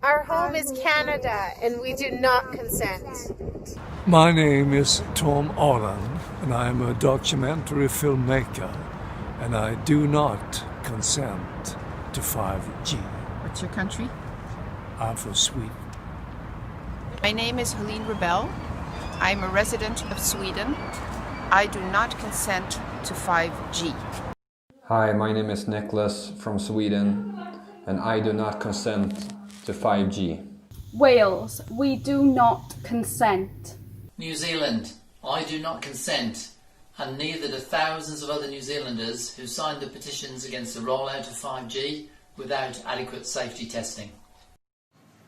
Our home is Canada, and we do not consent. My name is Tom Arland, and I am a documentary filmmaker, and I do not consent to 5G. What's your country? I'm from Sweden. My name is Helene Rebel. I'm a resident of Sweden. I do not consent to 5G. Hi, my name is Nicholas from Sweden, and I do not consent to 5G. Wales, we do not consent. New Zealand, I do not consent, and neither do thousands of other New Zealanders who signed the petitions against the rollout of 5G without adequate safety testing.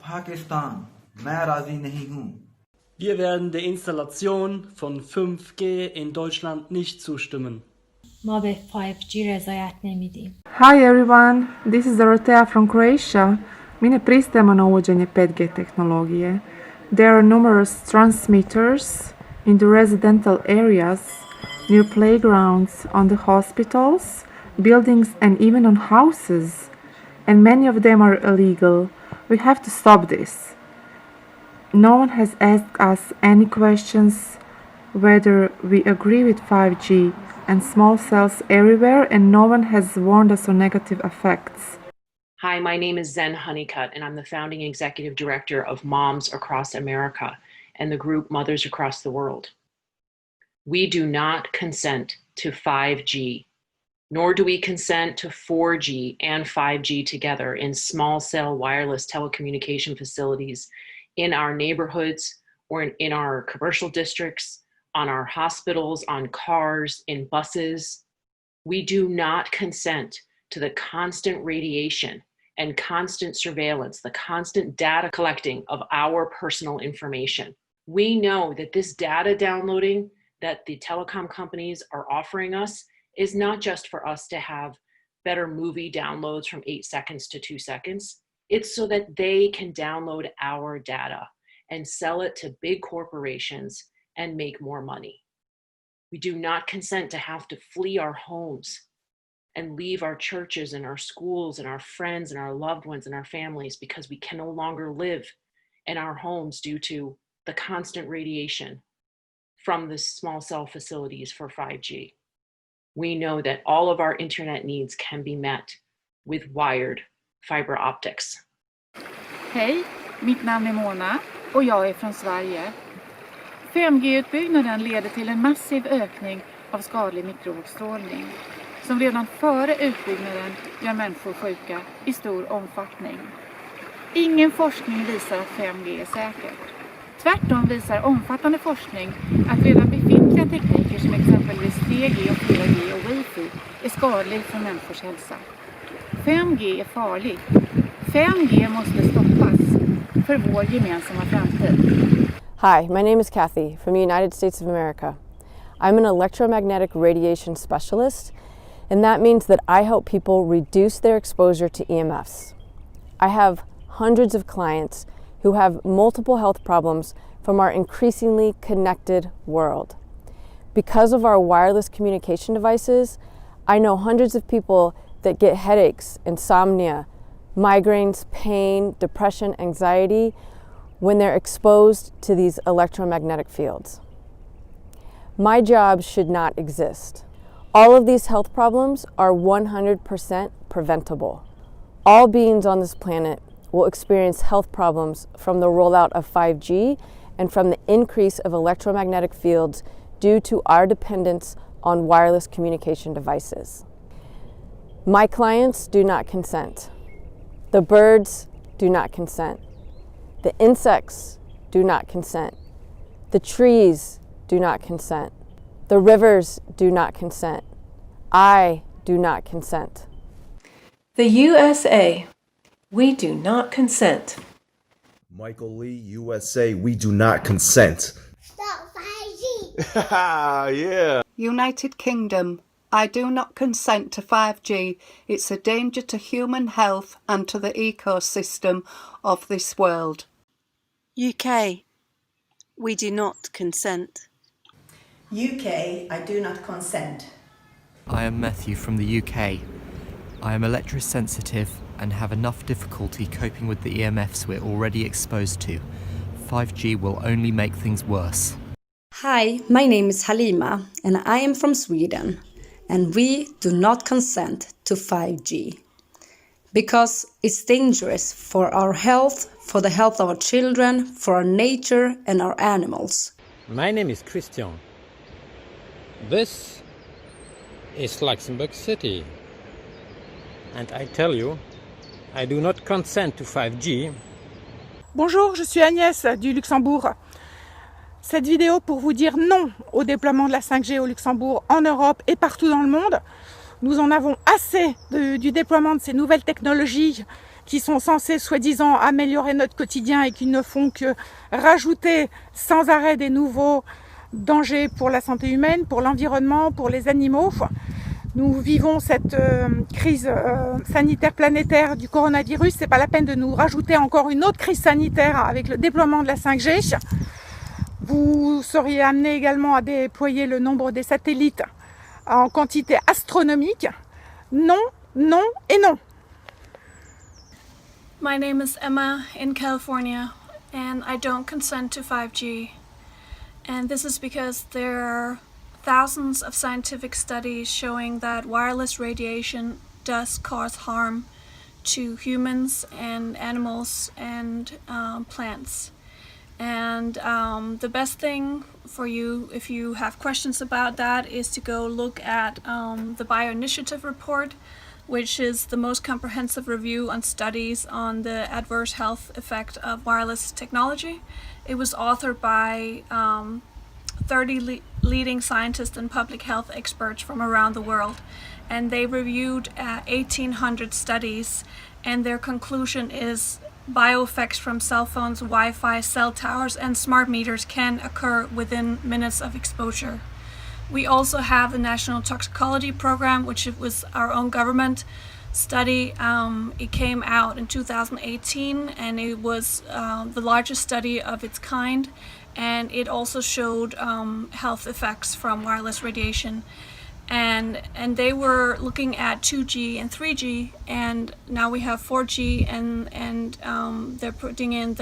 Pakistan, मैं राजी नहीं हूँ. Wir werden der Installation von 5G in Deutschland nicht zustimmen. ما به 5G رضایت نمیدیم. Hi everyone, this is Dorotea from Croatia. Mi ne pristajemo na uvođenje 5G tehnologije. There are numerous transmitters in the residential areas, near playgrounds, on the hospitals, buildings and even on houses. And many of them are illegal. We have to stop this. No one has asked us any questions whether we agree with 5G and small cells everywhere, and no one has warned us on negative effects. Hi, my name is Zen Honeycutt, and I'm the founding executive director of Moms Across America and the group Mothers Across the World. We do not consent to 5G, nor do we consent to 4G and 5G together in small cell wireless telecommunication facilities in our neighborhoods or in our commercial districts, on our hospitals, on cars, in buses. We do not consent to the constant radiation and constant surveillance, the constant data collecting of our personal information. We know that this data downloading that the telecom companies are offering us is not just for us to have better movie downloads from 8 seconds to 2 seconds. It's so that they can download our data and sell it to big corporations and make more money. We do not consent to have to flee our homes and leave our churches and our schools and our friends and our loved ones and our families because we can no longer live in our homes due to the constant radiation from the small cell facilities for 5G. We know that all of our internet needs can be met with wired fiber optics. Hej, mitt namn är Mona och jag är från Sverige. 5G-utbyggnaden leder till en massiv ökning av skadlig mikrovågsstrålning som redan före utbyggnaden gör människor sjuka i stor omfattning. Ingen forskning visar att 5G är säkert. Tvärtom visar omfattande forskning att redan befintliga tekniker som exempelvis 3G och 4G och Wi-Fi är skadlig för människors hälsa. 5G är farligt. 5G måste stoppas för vår gemensamma framtid. Hi, my name is Kathy from the United States of America. I'm an electromagnetic radiation specialist, and that means that I help people reduce their exposure to EMFs. I have hundreds of clients who have multiple health problems from our increasingly connected world. Because of our wireless communication devices, I know hundreds of people that get headaches, insomnia, migraines, pain, depression, anxiety when they're exposed to these electromagnetic fields. My job should not exist. All of these health problems are 100% preventable. All beings on this planet will experience health problems from the rollout of 5G and from the increase of electromagnetic fields due to our dependence on wireless communication devices. My clients do not consent. The birds do not consent. The insects do not consent. The trees do not consent. The rivers do not consent. I do not consent. The USA, we do not consent. Michael Lee, USA, we do not consent. Stop 5G! Yeah. United Kingdom, I do not consent to 5G. It's a danger to human health and to the ecosystem of this world. UK, we do not consent. UK, I do not consent. I am Matthew from the UK. I am electrosensitive and have enough difficulty coping with the EMFs we're already exposed to. 5G will only make things worse. Hi, my name is Halima and I am from Sweden, and we do not consent to 5G because it's dangerous for our health, for the health of our children, for our nature and our animals. My name is Christian. This is Luxembourg City. And I tell you, I do not consent to 5G. Bonjour, je suis Agnès du Luxembourg. Cette vidéo pour vous dire non au déploiement de la 5G au Luxembourg, en Europe et partout dans le monde. Nous en avons assez du déploiement de ces nouvelles technologies qui sont censées soi-disant améliorer notre quotidien et qui ne font que rajouter sans arrêt des nouveaux dangers pour la santé humaine, pour l'environnement, pour les animaux. Nous vivons cette crise sanitaire planétaire du coronavirus. C'est pas la peine de nous rajouter encore une autre crise sanitaire avec le déploiement de la 5G. Vous seriez amené également à déployer le nombre des satellites en quantité astronomique. Non, non et non. My name is Emma in California, and I don't consent to 5G. And this is because there are thousands of scientific studies showing that wireless radiation does cause harm to humans and animals and plants. And the best thing for you, if you have questions about that, is to go look at the Bioinitiative report, which is the most comprehensive review on studies on the adverse health effect of wireless technology. It was authored by 30 leading scientists and public health experts from around the world, and they reviewed 1,800 studies, and their conclusion is bioeffects from cell phones, Wi-Fi, cell towers, and smart meters can occur within minutes of exposure. We also have the National Toxicology Program, which was our own government study. It came out in 2018, and it was the largest study of its kind, and it also showed health effects from wireless radiation. And they were looking at 2G and 3G, and now we have 4G, and they're putting in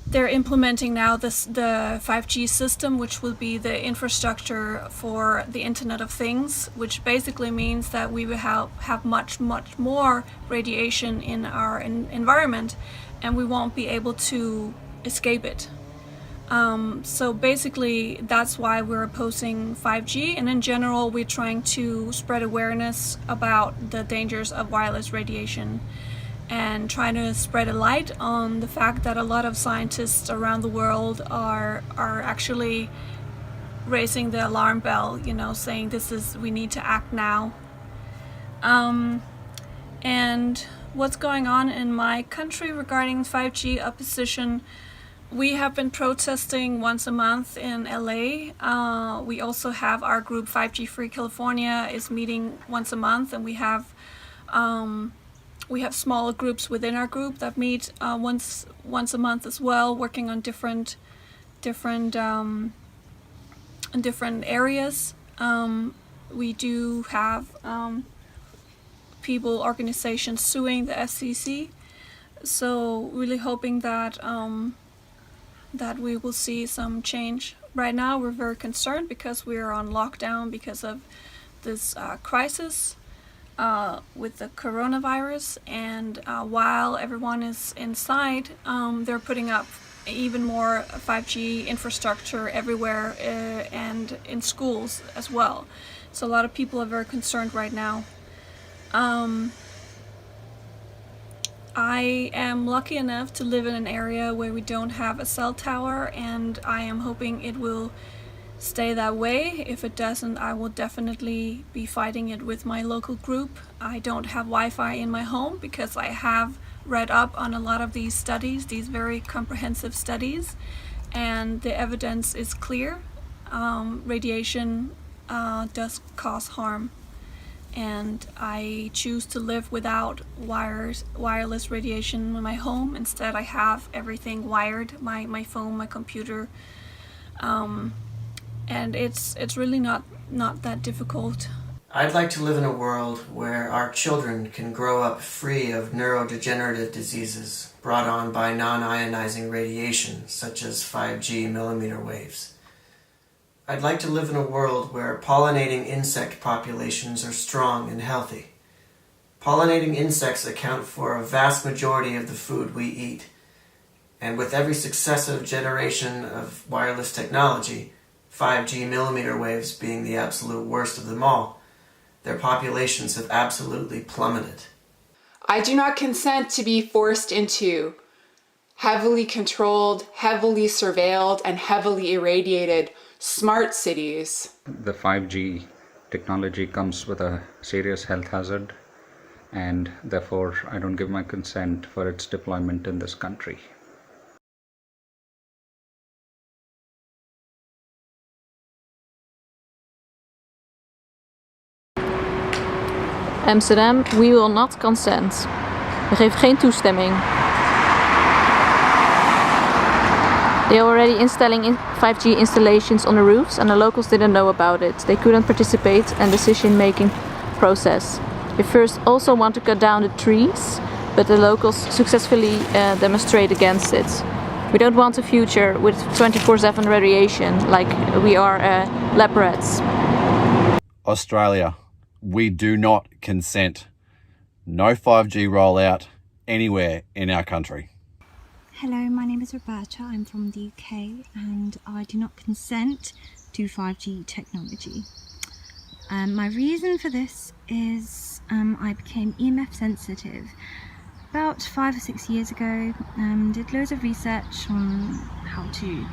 they're implementing now the 5G system, which will be the infrastructure for the Internet of Things, which basically means that we will have much more radiation in our environment, and we won't be able to escape it. So basically that's why we're opposing 5G, and in general we're trying to spread awareness about the dangers of wireless radiation and trying to spread a light on the fact that a lot of scientists around the world are actually raising the alarm bell, saying we need to act now. And what's going on in my country regarding 5G opposition? We have been protesting once a month in LA. We also have our group 5G Free California is meeting once a month, and we have smaller groups within our group that meet once a month as well, working on different areas. We do have organizations suing the FCC. So really hoping that we will see some change. Right now we're very concerned because we are on lockdown because of this crisis with the coronavirus, and while everyone is inside, they're putting up even more 5G infrastructure everywhere and in schools as well. So a lot of people are very concerned right now. I am lucky enough to live in an area where we don't have a cell tower, and I am hoping it will stay that way. If it doesn't, I will definitely be fighting it with my local group. I don't have Wi-Fi in my home because I have read up on a lot of these studies, these very comprehensive studies, and the evidence is clear. Radiation does cause harm, and I choose to live without wireless radiation in my home. Instead, I have everything wired, my phone, my computer, and it's really not that difficult. I'd like to live in a world where our children can grow up free of neurodegenerative diseases brought on by non-ionizing radiation, such as 5G millimeter waves. I'd like to live in a world where pollinating insect populations are strong and healthy. Pollinating insects account for a vast majority of the food we eat, and with every successive generation of wireless technology, 5G millimeter waves being the absolute worst of them all, their populations have absolutely plummeted. I do not consent to be forced into heavily controlled, heavily surveilled, and heavily irradiated smart cities. The 5G technology comes with a serious health hazard, and therefore I don't give my consent for its deployment in this country. Amsterdam, we will not consent. We geven geen toestemming. They are already installing 5G installations on the roofs and the locals didn't know about it. They couldn't participate in the decision-making process. They first also want to cut down the trees, but the locals successfully demonstrate against it. We don't want a future with 24/7 radiation like we are lab rats. Australia, we do not consent. No 5G rollout anywhere in our country. Hello, my name is Roberta. I'm from the UK and I do not consent to 5G technology. My reason for this is I became EMF sensitive about 5 or 6 years ago. Did loads of research on how to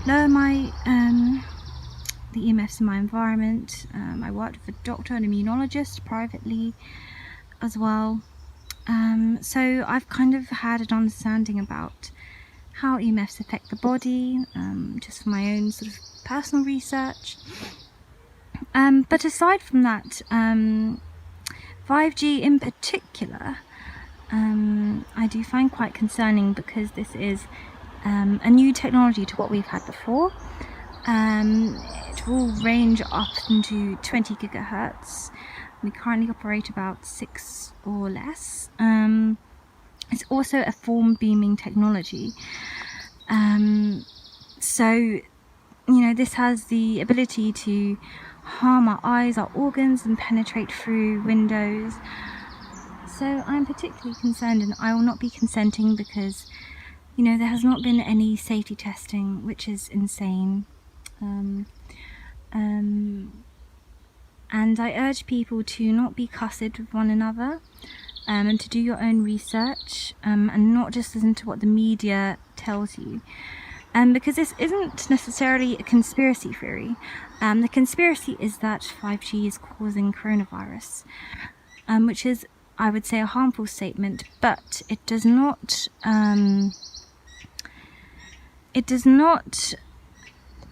lower my the EMFs in my environment. I worked with a doctor and immunologist privately as well. So I've kind of had an understanding about how EMFs affect the body, just from my own sort of personal research. But aside from that, 5G in particular, I do find quite concerning because this is a new technology to what we've had before. It will range up into 20 gigahertz. We currently operate about 6 or less. It's also a form beaming technology. So, you know, this has the ability to harm our eyes, our organs, and penetrate through windows. So I'm particularly concerned, and I will not be consenting because, you know, there has not been any safety testing, which is insane. And I urge people to not be cussed with one another, and to do your own research, and not just listen to what the media tells you. Because this isn't necessarily a conspiracy theory. The conspiracy is that 5G is causing coronavirus, which is, I would say, a harmful statement, but it does not,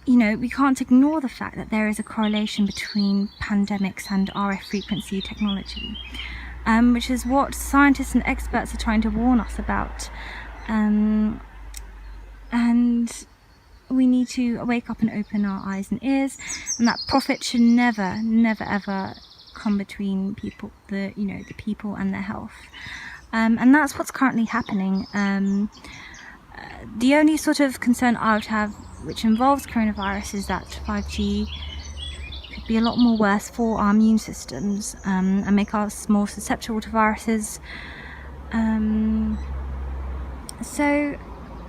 you know, we can't ignore the fact that there is a correlation between pandemics and RF frequency technology, which is what scientists and experts are trying to warn us about. And we need to wake up and open our eyes and ears, and that profit should never, never, ever come between people, the people and their health. And that's what's currently happening. The only sort of concern I would have, which involves coronavirus, is that 5G could be a lot more worse for our immune systems, and make us more susceptible to viruses. So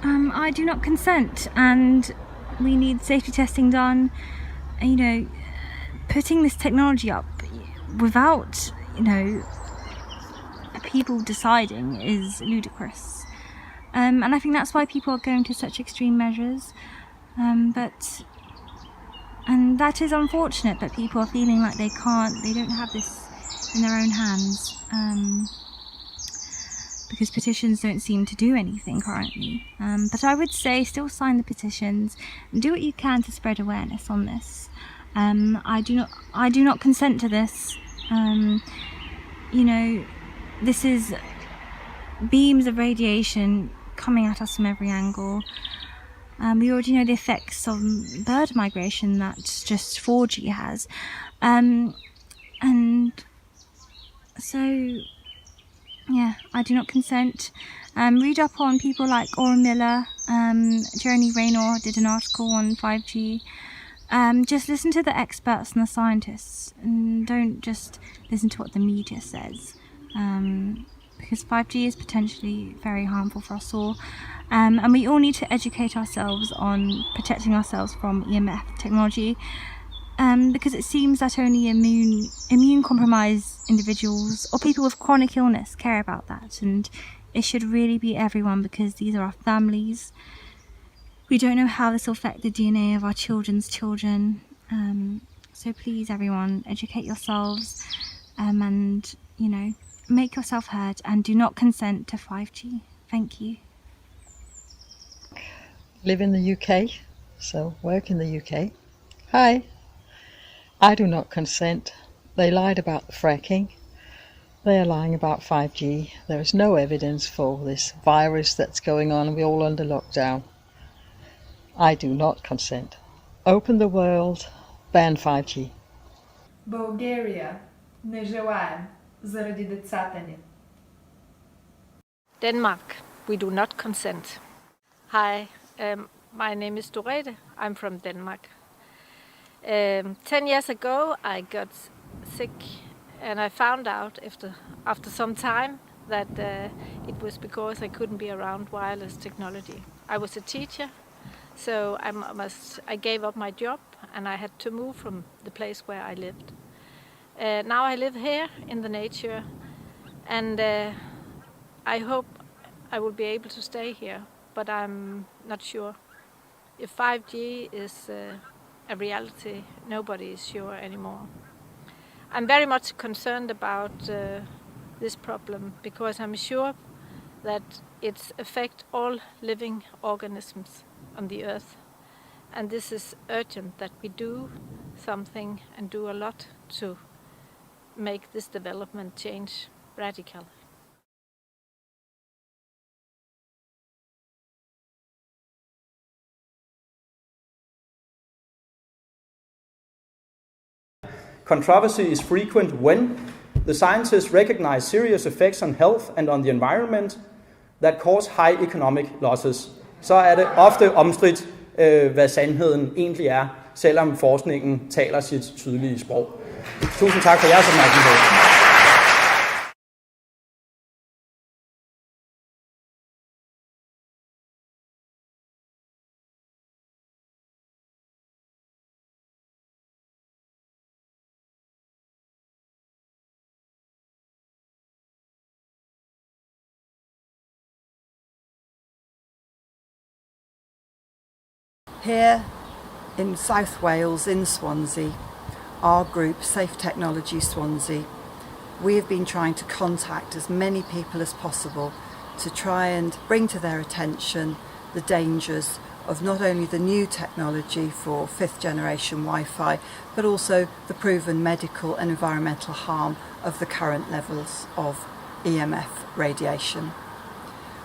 I do not consent, and we need safety testing done. You know, putting this technology up without, you know, people deciding is ludicrous. And I think that's why people are going to such extreme measures. And that is unfortunate that people are feeling like they don't have this in their own hands. Because petitions don't seem to do anything currently. But I would say still sign the petitions and do what you can to spread awareness on this. I do not consent to this. You know, this is beams of radiation coming at us from every angle. We already know the effects of bird migration that just 4G has. And And so, yeah, I do not consent. Read up on people like Ora Miller, Jeremy Raynor did an article on 5G. Just listen to the experts and the scientists, and don't just listen to what the media says, because 5G is potentially very harmful for us all, and we all need to educate ourselves on protecting ourselves from EMF technology, because it seems that only immune compromised individuals or people with chronic illness care about that, and it should really be everyone, because these are our families. We don't know how this will affect the DNA of our children's children. So please, everyone, educate yourselves, and, you know, make yourself heard, and do not consent to 5G. Thank you. Live in the UK, so work in the UK. Hi. I do not consent. They lied about the fracking. They are lying about 5G. There is no evidence for this virus that's going on. We're all under lockdown. I do not consent. Open the world, ban 5G. Bulgaria не желаем заради децата ни. Denmark, we do not consent. Hi, my name is Dorete. I'm from Denmark. 10 years ago I got sick, and I found out after some time that it was because I couldn't be around wireless technology. I was a teacher, so I gave up my job, and I had to move from the place where I lived. Now I live here in the nature, and I hope I will be able to stay here, but I'm not sure. If 5G is a reality, nobody is sure anymore. I'm very much concerned about this problem, because I'm sure that it affects all living organisms on the earth, and this is urgent that we do something, and do a lot to make this development change radically. Controversy is frequent when the scientists recognize serious effects on health and on the environment that cause high economic losses. Så er det ofte omstridt, hvad sandheden egentlig er, selvom forskningen taler sit tydelige sprog. Tusind tak for jeres opmærksomhed. Here in South Wales, in Swansea, our group, Safe Technology Swansea, we have been trying to contact as many people as possible to try and bring to their attention the dangers of not only the new technology for 5th generation Wi-Fi, but also the proven medical and environmental harm of the current levels of EMF radiation.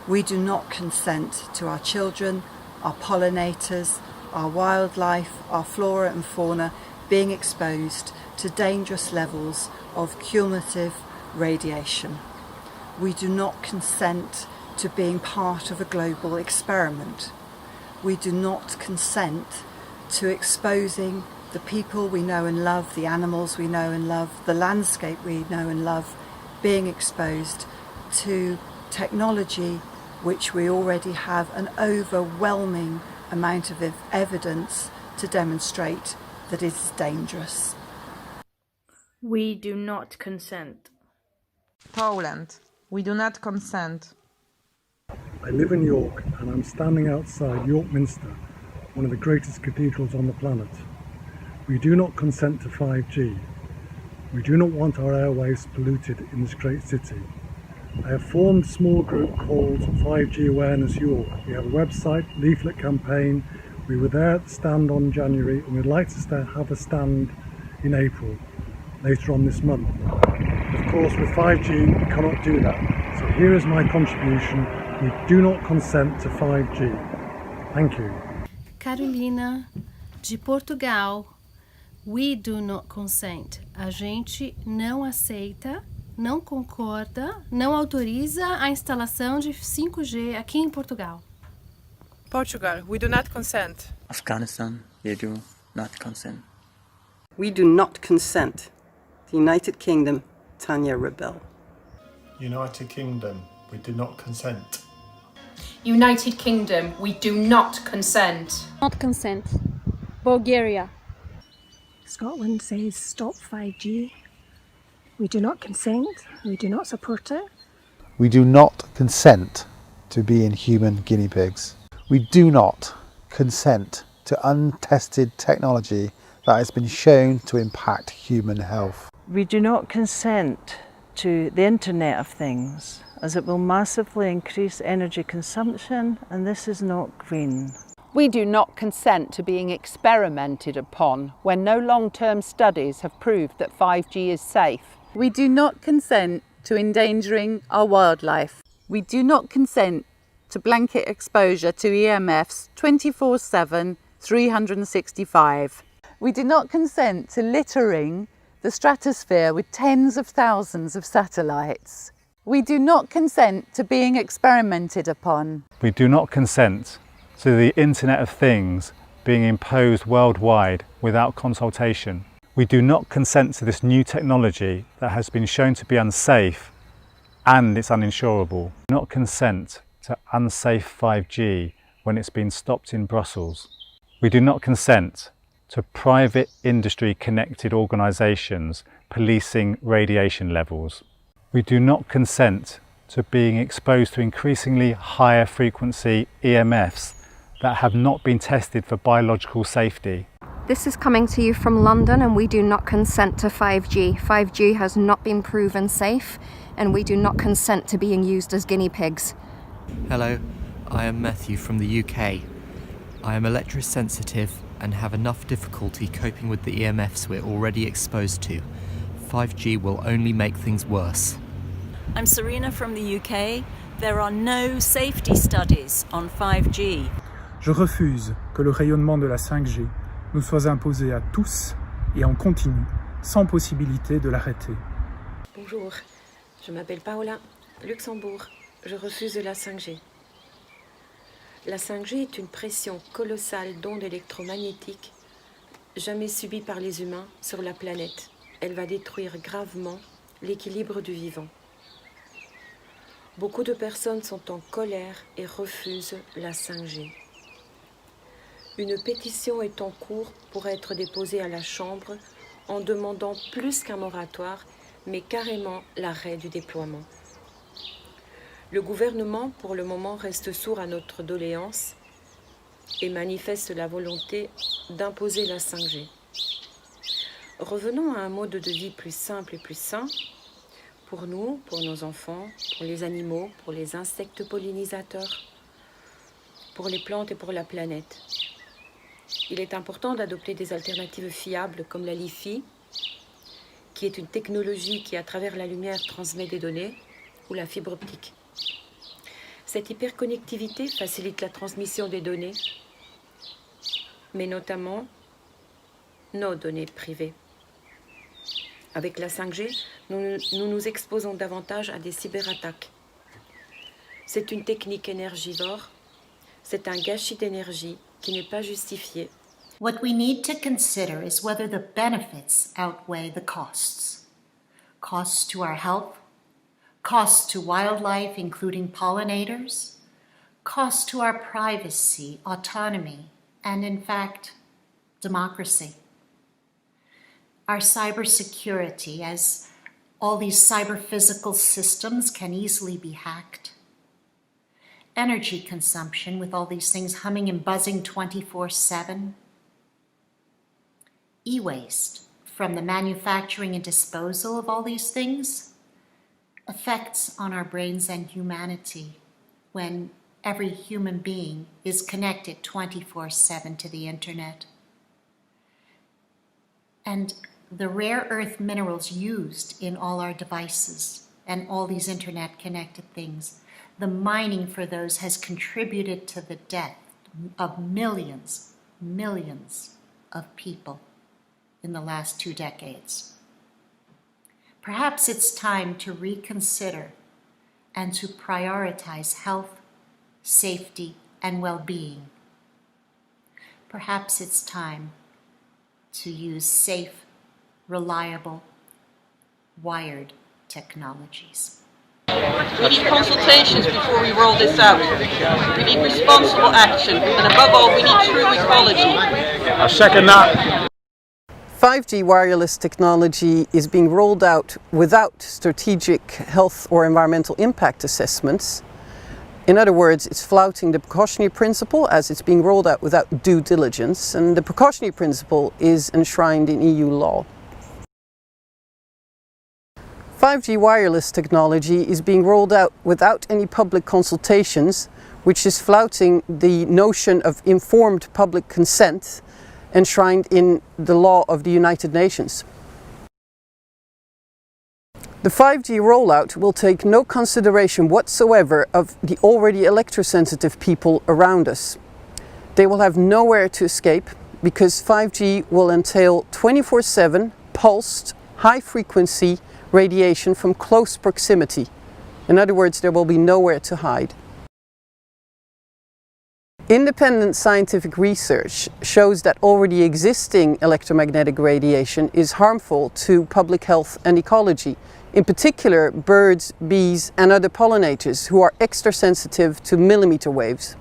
We do not consent to our children, our pollinators, our wildlife, our flora and fauna being exposed to dangerous levels of cumulative radiation. We do not consent to being part of a global experiment. We do not consent to exposing the people we know and love, the animals we know and love, the landscape we know and love, being exposed to technology which we already have an overwhelming amount of evidence to demonstrate that it is dangerous. We do not consent. Poland, we do not consent. I live in York, and I'm standing outside York Minster, one of the greatest cathedrals on the planet. We do not consent to 5G. We do not want our airwaves polluted in this great city. I have formed a small group called 5G Awareness York. We have a website, leaflet campaign. We were there at the stand on January, and we'd like to have a stand in April, later on this month. Of course, with 5G, we cannot do that. So here is my contribution. We do not consent to 5G. Thank you. Carolina, de Portugal. We do not consent. A gente não aceita, não concorda, não autoriza a instalação de 5G aqui em Portugal. Portugal, we do not consent. Afghanistan, we do not consent. We do not consent. The United Kingdom, Tanya Rebel. United Kingdom, we do not consent. United Kingdom, we do not consent. Not consent. Bulgaria. Scotland says stop 5G. We do not consent. We do not support it. We do not consent to being human guinea pigs. We do not consent to untested technology that has been shown to impact human health. We do not consent to the Internet of Things, as it will massively increase energy consumption, and this is not green. We do not consent to being experimented upon when no long-term studies have proved that 5G is safe. We do not consent to endangering our wildlife. We do not consent to blanket exposure to EMFs 24/7, 365. We do not consent to littering the stratosphere with tens of thousands of satellites. We do not consent to being experimented upon. We do not consent to the Internet of Things being imposed worldwide without consultation. We do not consent to this new technology that has been shown to be unsafe and it's uninsurable. We do not consent to unsafe 5G when it's been stopped in Brussels. We do not consent to private industry connected organisations policing radiation levels. We do not consent to being exposed to increasingly higher frequency EMFs that have not been tested for biological safety. This is coming to you from London, and we do not consent to 5G. 5G has not been proven safe, and we do not consent to being used as guinea pigs. Hello, I am Matthew from the UK. I am electrosensitive and have enough difficulty coping with the EMFs we're already exposed to. 5G will only make things worse. I'm Serena from the UK. There are no safety studies on 5G. Je refuse que le rayonnement de la 5G nous soit imposé à tous et en continu, sans possibilité de l'arrêter. Bonjour, je m'appelle Paola, Luxembourg. Je refuse la 5G. La 5G est une pression colossale d'ondes électromagnétiques jamais subie par les humains sur la planète. Elle va détruire gravement l'équilibre du vivant. Beaucoup de personnes sont en colère et refusent la 5G. Une pétition est en cours pour être déposée à la Chambre en demandant plus qu'un moratoire, mais carrément l'arrêt du déploiement. Le gouvernement, pour le moment, reste sourd à notre doléance et manifeste la volonté d'imposer la 5G. Revenons à un mode de vie plus simple et plus sain, pour nous, pour nos enfants, pour les animaux, pour les insectes pollinisateurs, pour les plantes et pour la planète. Il est important d'adopter des alternatives fiables comme la Li-Fi, qui est une technologie qui, à travers la lumière, transmet des données, ou la fibre optique. Cette hyperconnectivité facilite la transmission des données, mais notamment nos données privées. Avec la 5G, nous nous exposons davantage à des cyberattaques. C'est une technique énergivore, c'est un gâchis d'énergie qui n'est pas justifié. What we need to consider is whether the benefits outweigh the costs. Costs to our health, costs to wildlife, including pollinators, costs to our privacy, autonomy, and in fact, democracy. Our cybersecurity, as all these cyber-physical systems can easily be hacked. Energy consumption, with all these things humming and buzzing 24/7. E-waste, from the manufacturing and disposal of all these things. Effects on our brains and humanity when every human being is connected 24/7 to the internet. And the rare earth minerals used in all our devices and all these internet connected things, the mining for those has contributed to the death of millions of people in the last 2 decades. Perhaps it's time to reconsider and to prioritize health, safety, and well-being. Perhaps it's time to use safe, reliable, wired technologies. We need consultations before we roll this out. We need responsible action, and above all, we need true ecology. I second that. 5G wireless technology is being rolled out without strategic health or environmental impact assessments. In other words, it's flouting the precautionary principle as it's being rolled out without due diligence, and the precautionary principle is enshrined in EU law. 5G wireless technology is being rolled out without any public consultations, which is flouting the notion of informed public consent enshrined in the law of the United Nations. The 5G rollout will take no consideration whatsoever of the already electrosensitive people around us. They will have nowhere to escape because 5G will entail 24/7 pulsed, high-frequency radiation from close proximity. In other words, there will be nowhere to hide. Independent scientific research shows that already existing electromagnetic radiation is harmful to public health and ecology, in particular birds, bees and other pollinators who are extra sensitive to millimeter waves.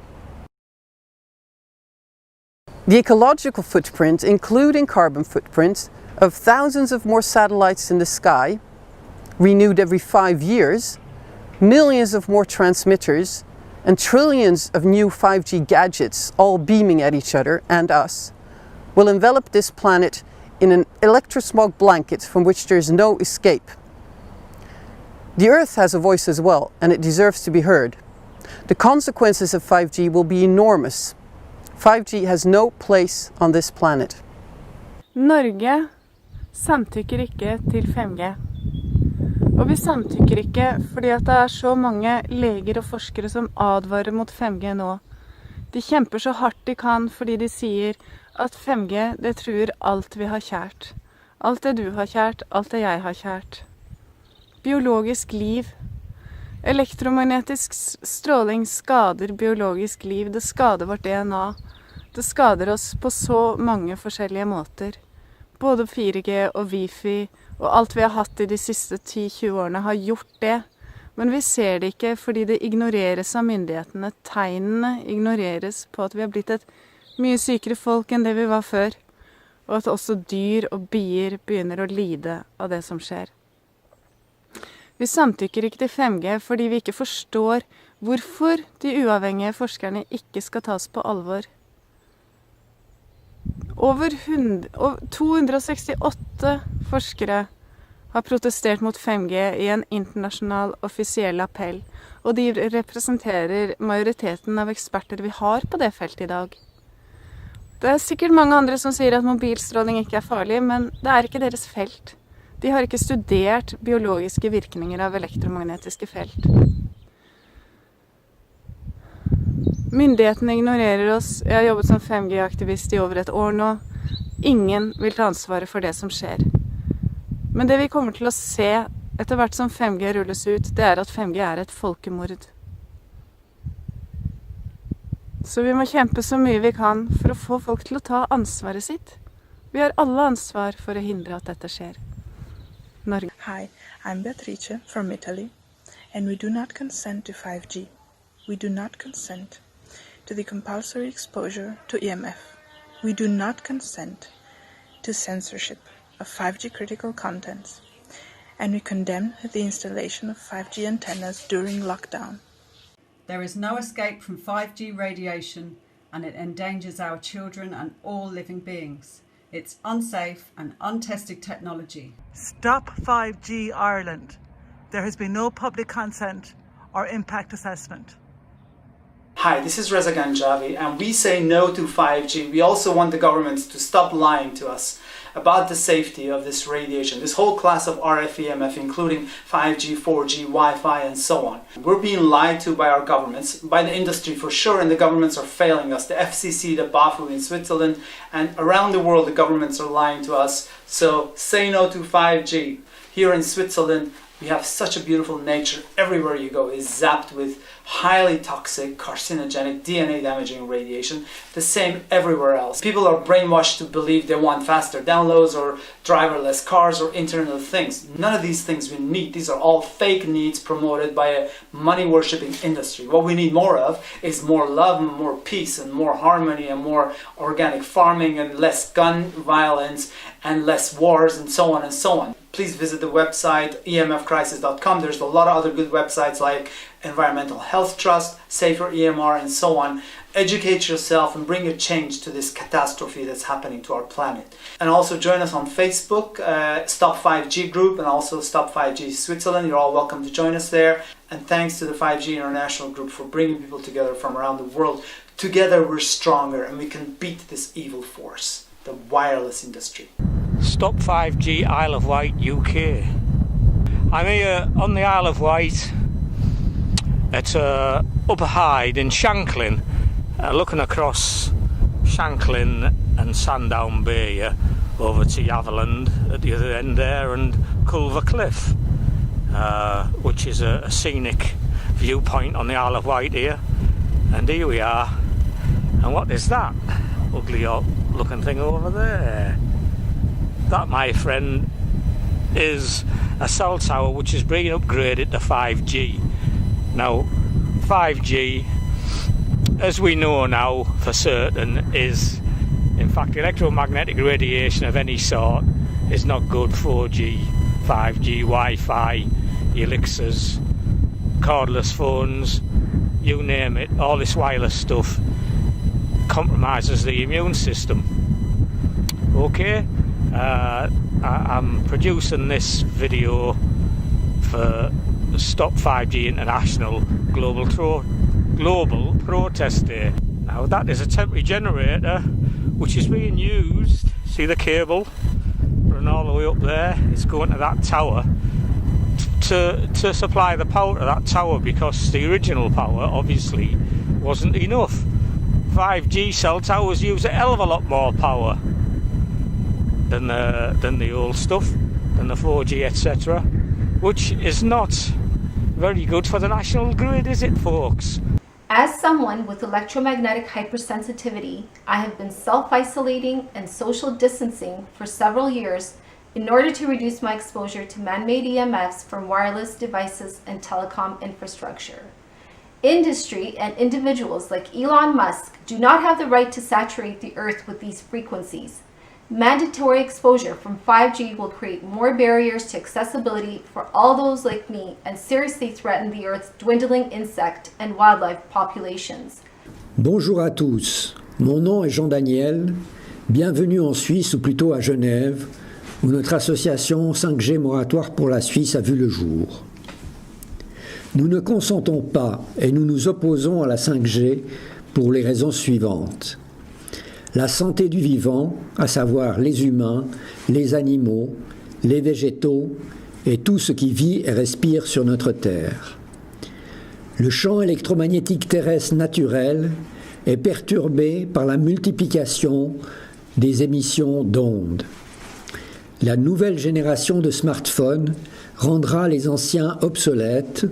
The ecological footprint, including carbon footprints, of thousands of more satellites in the sky, renewed every 5 years, millions of more transmitters, and trillions of new 5G gadgets all beaming at each other and us, will envelop this planet in an electrosmog blanket from which there is no escape. The Earth has a voice as well, and it deserves to be heard. The consequences of 5G will be enormous. 5G has no place on this planet. Norge samtykker ikke til 5G. Og vi samtykker ikke fordi at det er så mange leger og forskere som advarer mot 5G nå. De kjemper så hardt de kan fordi de sier at 5G det truer alt vi har kjært. Alt det du har kjært, alt det jeg har kjært. Biologisk liv. Elektromagnetisk stråling skader biologisk liv. Det skader vårt DNA. Det skader oss på så mange forskjellige måter. Både 4G og Wi-Fi og alt vi har hatt i de siste 10-20 årene har gjort det. Men vi ser det ikke fordi det ignoreres av myndighetene. Tegnene ignoreres på at vi har blitt et mye sykere folk enn det vi var før. Og at også dyr og bier begynner å lide av det som skjer. Vi samtykker ikke til 5G fordi vi ikke forstår hvorfor de uavhengige forskerne ikke skal tas på alvor. Over 268 forskere har protestert mot 5G i en internasjonal offisiell appell, og de representerer majoriteten av eksperter vi har på det feltet i dag. Det er sikkert mange andre som sier at mobilstråling ikke er farlig, men det er ikke deres felt. De har ikke studert biologiske virkninger av elektromagnetiske felt. Myndighetene ignorerer oss. Jeg har jobbet som 5G-aktivist i over et år nå. Ingen vil ta ansvaret for det som skjer. Men det vi kommer til å se etter hvert som 5G rulles ut, det er at 5G er et folkemord. Så vi må kjempe så mye vi kan for å få folk til å ta ansvaret sitt. Vi har alle ansvar for å hindre at dette skjer. Norge. Hi, I'm Beatrice from Italy, and we do not consent to 5G. We do not consent to the compulsory exposure to EMF. We do not consent to censorship of 5G critical contents, and we condemn the installation of 5G antennas during lockdown. There is no escape from 5G radiation, and it endangers our children and all living beings. It's unsafe and untested technology. Stop 5G Ireland. There has been no public consent or impact assessment. Hi, this is Reza Ganjavi, and we say no to 5G. We also want the governments to stop lying to us about the safety of this radiation, this whole class of RF EMF, including 5G, 4G, Wi-Fi, and so on. We're being lied to by our governments, by the industry for sure, and the governments are failing us. The FCC, the BAFU in Switzerland, and around the world the governments are lying to us. So say no to 5G. Here in Switzerland, we have such a beautiful nature. Everywhere you go is zapped with highly toxic, carcinogenic, DNA damaging radiation. The same everywhere else. People are brainwashed to believe they want faster downloads or driverless cars or Internet of Things. None of these things we need. These are all fake needs promoted by a money-worshipping industry. What we need more of is more love and more peace and more harmony and more organic farming and less gun violence and less wars and so on and so on. Please visit the website emfcrisis.com. There's a lot of other good websites like Environmental Health Trust, Safer EMR, and so on. Educate yourself and bring a change to this catastrophe that's happening to our planet. And also join us on Facebook, Stop 5G group, and also Stop 5G Switzerland. You're all welcome to join us there. And thanks to the 5G International Group for bringing people together from around the world. Together we're stronger and we can beat this evil force, the wireless industry. Stop 5G Isle of Wight, UK. I'm here on the Isle of Wight at Upper Hyde in Shanklin, looking across Shanklin and Sandown Bay over to Yaverland at the other end there, and Culver Cliff, which is a scenic viewpoint on the Isle of Wight here. And here we are. And what is that ugly looking thing over there? That, my friend, is a cell tower which is being upgraded to 5G. Now, 5G, as we know now for certain, is, in fact, electromagnetic radiation of any sort is not good. 4G, 5G, Wi-Fi, elixirs, cordless phones, you name it, all this wireless stuff compromises the immune system. Okay? I'm producing this video for Stop 5G International Global Protest Day. Now that is a temporary generator which is being used, see the cable running all the way up there, it's going to that tower to supply the power to that tower, because the original power obviously wasn't enough. 5G cell towers use a hell of a lot more power than the old stuff, than the 4G, etc., which is not very good for the national grid, is it, folks? As someone with electromagnetic hypersensitivity, I have been self-isolating and social distancing for several years in order to reduce my exposure to man-made EMFs from wireless devices and telecom infrastructure. Industry and individuals like Elon Musk do not have the right to saturate the earth with these frequencies. Mandatory exposure from 5G will create more barriers to accessibility for all those like me and seriously threaten the Earth's dwindling insect and wildlife populations. Bonjour à tous, mon nom est Jean Daniel, bienvenue en Suisse ou plutôt à Genève, où notre association 5G Moratoire pour la Suisse a vu le jour. Nous ne consentons pas et nous nous opposons à la 5G pour les raisons suivantes. La santé du vivant, à savoir les humains, les animaux, les végétaux et tout ce qui vit et respire sur notre Terre. Le champ électromagnétique terrestre naturel est perturbé par la multiplication des émissions d'ondes. La nouvelle génération de smartphones rendra les anciens obsolètes,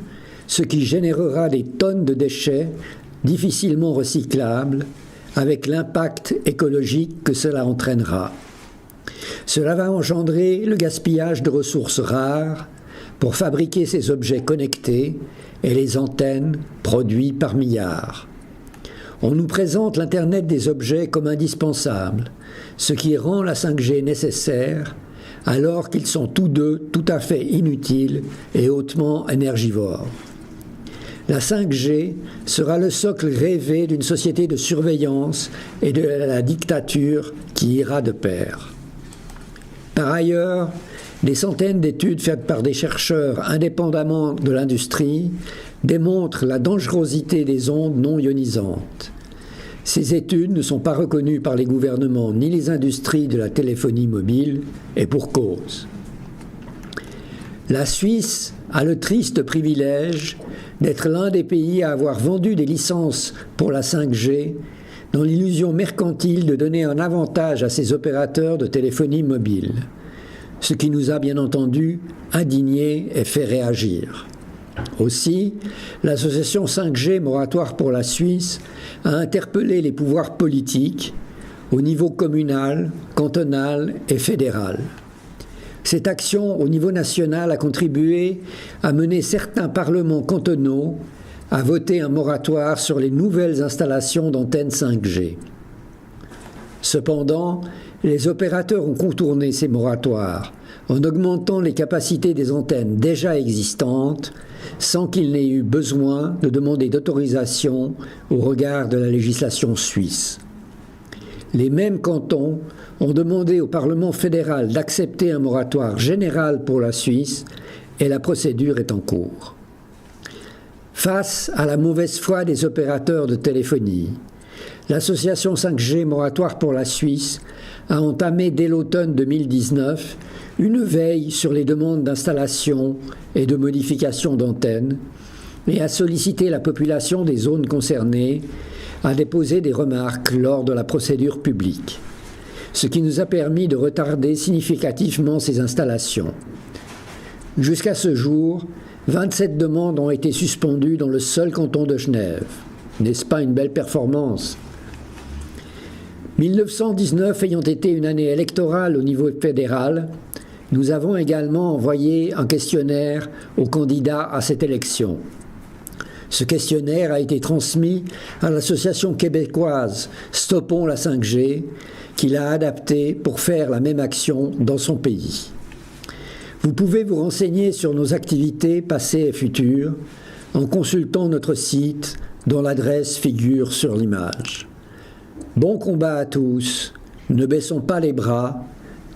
ce qui générera des tonnes de déchets difficilement recyclables, avec l'impact écologique que cela entraînera. Cela va engendrer le gaspillage de ressources rares pour fabriquer ces objets connectés et les antennes produits par milliards. On nous présente l'Internet des objets comme indispensable, ce qui rend la 5G nécessaire, alors qu'ils sont tous deux tout à fait inutiles et hautement énergivores. La 5G sera le socle rêvé d'une société de surveillance et de la dictature qui ira de pair. Par ailleurs, des centaines d'études faites par des chercheurs indépendamment de l'industrie démontrent la dangerosité des ondes non ionisantes. Ces études ne sont pas reconnues par les gouvernements ni les industries de la téléphonie mobile, et pour cause. La Suisse a le triste privilège d'être l'un des pays à avoir vendu des licences pour la 5G dans l'illusion mercantile de donner un avantage à ses opérateurs de téléphonie mobile. ce qui nous a bien entendu indignés et fait réagir. Aussi, l'association 5G Moratoire pour la Suisse a interpellé les pouvoirs politiques au niveau communal, cantonal et fédéral. Cette action au niveau national a contribué à mener certains parlements cantonaux à voter un moratoire sur les nouvelles installations d'antennes 5G. Cependant, les opérateurs ont contourné ces moratoires en augmentant les capacités des antennes déjà existantes sans qu'il n'ait eu besoin de demander d'autorisation au regard de la législation suisse. Les mêmes cantons ont demandé au Parlement fédéral d'accepter un moratoire général pour la Suisse et la procédure est en cours. Face à la mauvaise foi des opérateurs de téléphonie, l'association 5G Moratoire pour la Suisse a entamé dès l'automne 2019 une veille sur les demandes d'installation et de modification d'antennes et a sollicité la population des zones concernées à déposer des remarques lors de la procédure publique, ce qui nous a permis de retarder significativement ces installations. Jusqu'à ce jour, 27 demandes ont été suspendues dans le seul canton de Genève. N'est-ce pas une belle performance ? 1919 ayant été une année électorale au niveau fédéral, nous avons également envoyé un questionnaire aux candidats à cette élection. Ce questionnaire a été transmis à l'association québécoise Stoppons la 5G, qui l'a adapté pour faire la même action dans son pays. Vous pouvez vous renseigner sur nos activités passées et futures en consultant notre site dont l'adresse figure sur l'image. Bon combat à tous, ne baissons pas les bras,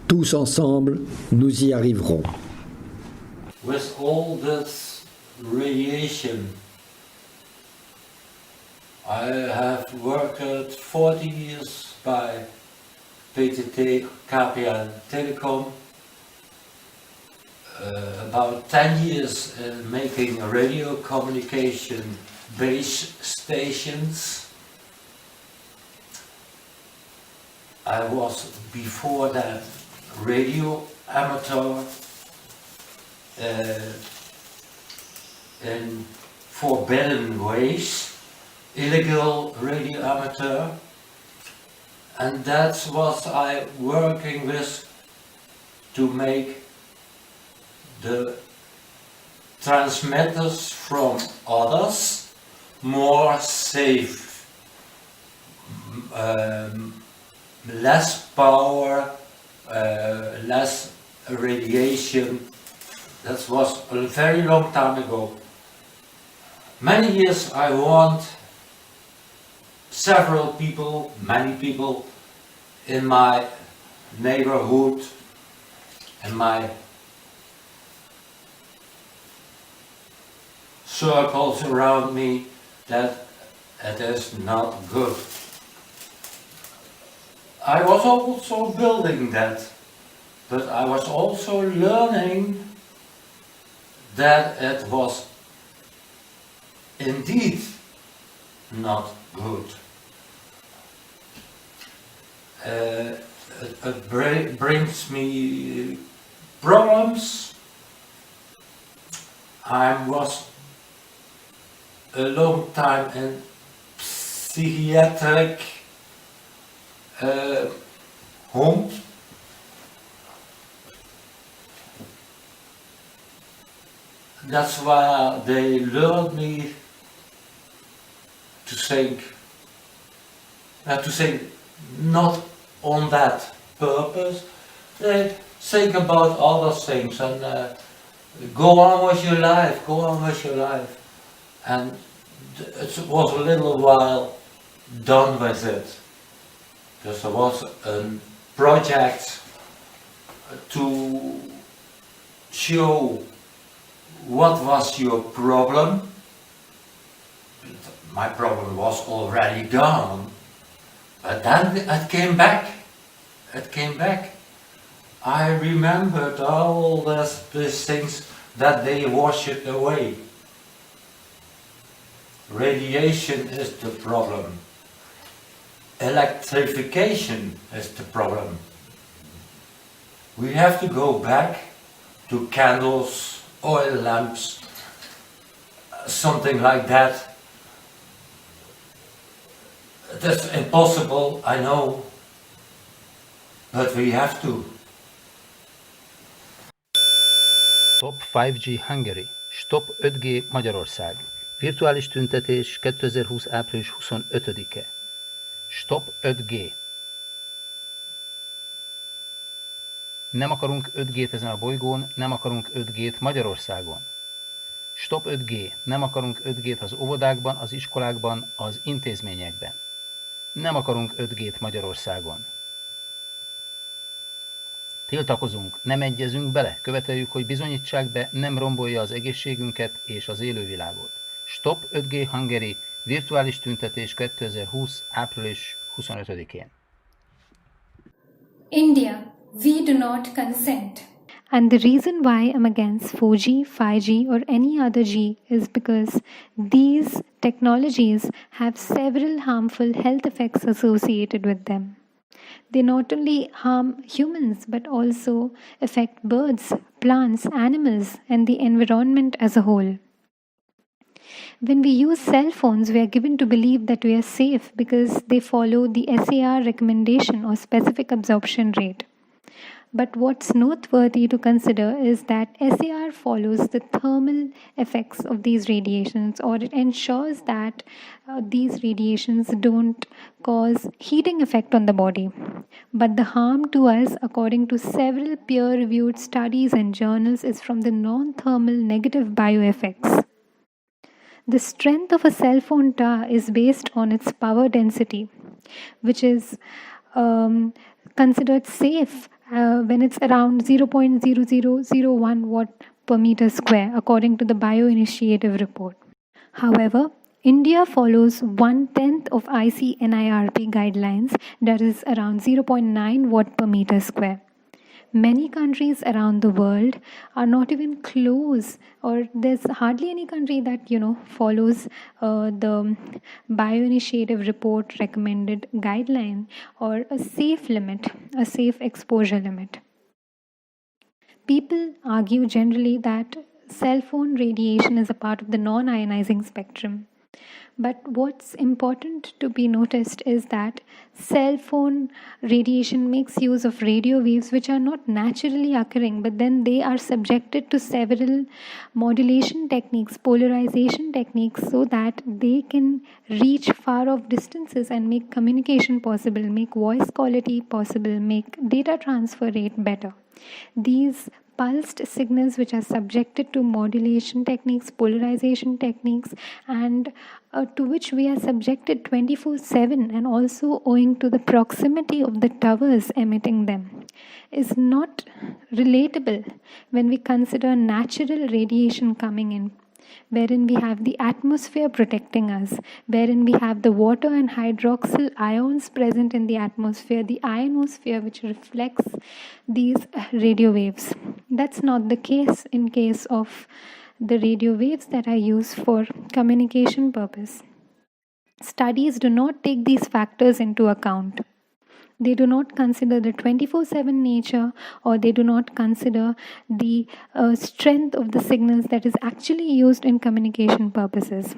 tous ensemble, nous y arriverons. With all this radiation, I have worked 40 years by PTT, KPN Telecom, about 10 years in making radio communication base stations. I was before that radio amateur in forbidden ways, illegal radio amateur, and that's what I'm working with to make the transmitters from others more safe, less power, less radiation. That was a very long time ago. Many years I want several people, many people in my neighborhood, in my circles around me, that it is not good. I was also building that, but I was also learning that it was indeed not good. It brings me problems. I was a long time in psychiatric homes. That's why they learned me to think not on that purpose. They think about other things and go on with your life, go on with your life. And it was a little while done with it. Because there was a project to show what was your problem. My problem was already gone, but then it came back. It came back. I remembered all these things that they washed away. Radiation is the problem. Electrification is the problem. We have to go back to candles, oil lamps, something like that. That's impossible, I know, but we have to. Stop 5G Hungary, Stop 5G Magyarország, virtuális tüntetés 2020. április 25-e. Stop 5G. Nem akarunk 5G-t ezen a bolygón, nem akarunk 5G-t Magyarországon. Stop 5G. Nem akarunk 5G-t az óvodákban, az iskolákban, az intézményekben. Nem akarunk 5G-t Magyarországon. Tiltakozunk, nem egyezünk bele, követeljük, hogy bizonyítsák be, nem rombolja az egészségünket és az élővilágot. Stop 5G Hungary, virtuális tüntetés 2020. április 25-én. India, we do not consent. And the reason why I'm against 4G, 5G or any other G is because these technologies have several harmful health effects associated with them. They not only harm humans but also affect birds, plants, animals and the environment as a whole. When we use cell phones, we are given to believe that we are safe because they follow the SAR recommendation or specific absorption rate. But what's noteworthy to consider is that SAR follows the thermal effects of these radiations, or it ensures that these radiations don't cause heating effect on the body. But the harm to us, according to several peer-reviewed studies and journals, is from the non-thermal negative bioeffects. The strength of a cell phone tower is based on its power density, which is considered safe when it's around 0.0001 watt per meter square, according to the Bioinitiative report. However, India follows 1/10 of ICNIRP guidelines, that is around 0.9 watt per meter square. Many countries around the world are not even close, or there's hardly any country that follows the Bioinitiative report recommended guideline or a safe limit, a safe exposure limit. People argue generally that cell phone radiation is a part of the non-ionizing spectrum. But what's important to be noticed is that cell phone radiation makes use of radio waves which are not naturally occurring, but then they are subjected to several modulation techniques, polarization techniques, so that they can reach far off distances and make communication possible, make voice quality possible, make data transfer rate better. These pulsed signals which are subjected to modulation techniques, polarization techniques, and to which we are subjected 24/7, and also owing to the proximity of the towers emitting them, is not relatable when we consider natural radiation coming in, wherein we have the atmosphere protecting us, wherein we have the water and hydroxyl ions present in the atmosphere, the ionosphere which reflects these radio waves. That's not the case in case of the radio waves that are used for communication purpose. Studies do not take these factors into account. They do not consider the 24/7 nature, or they do not consider the strength of the signals that is actually used in communication purposes.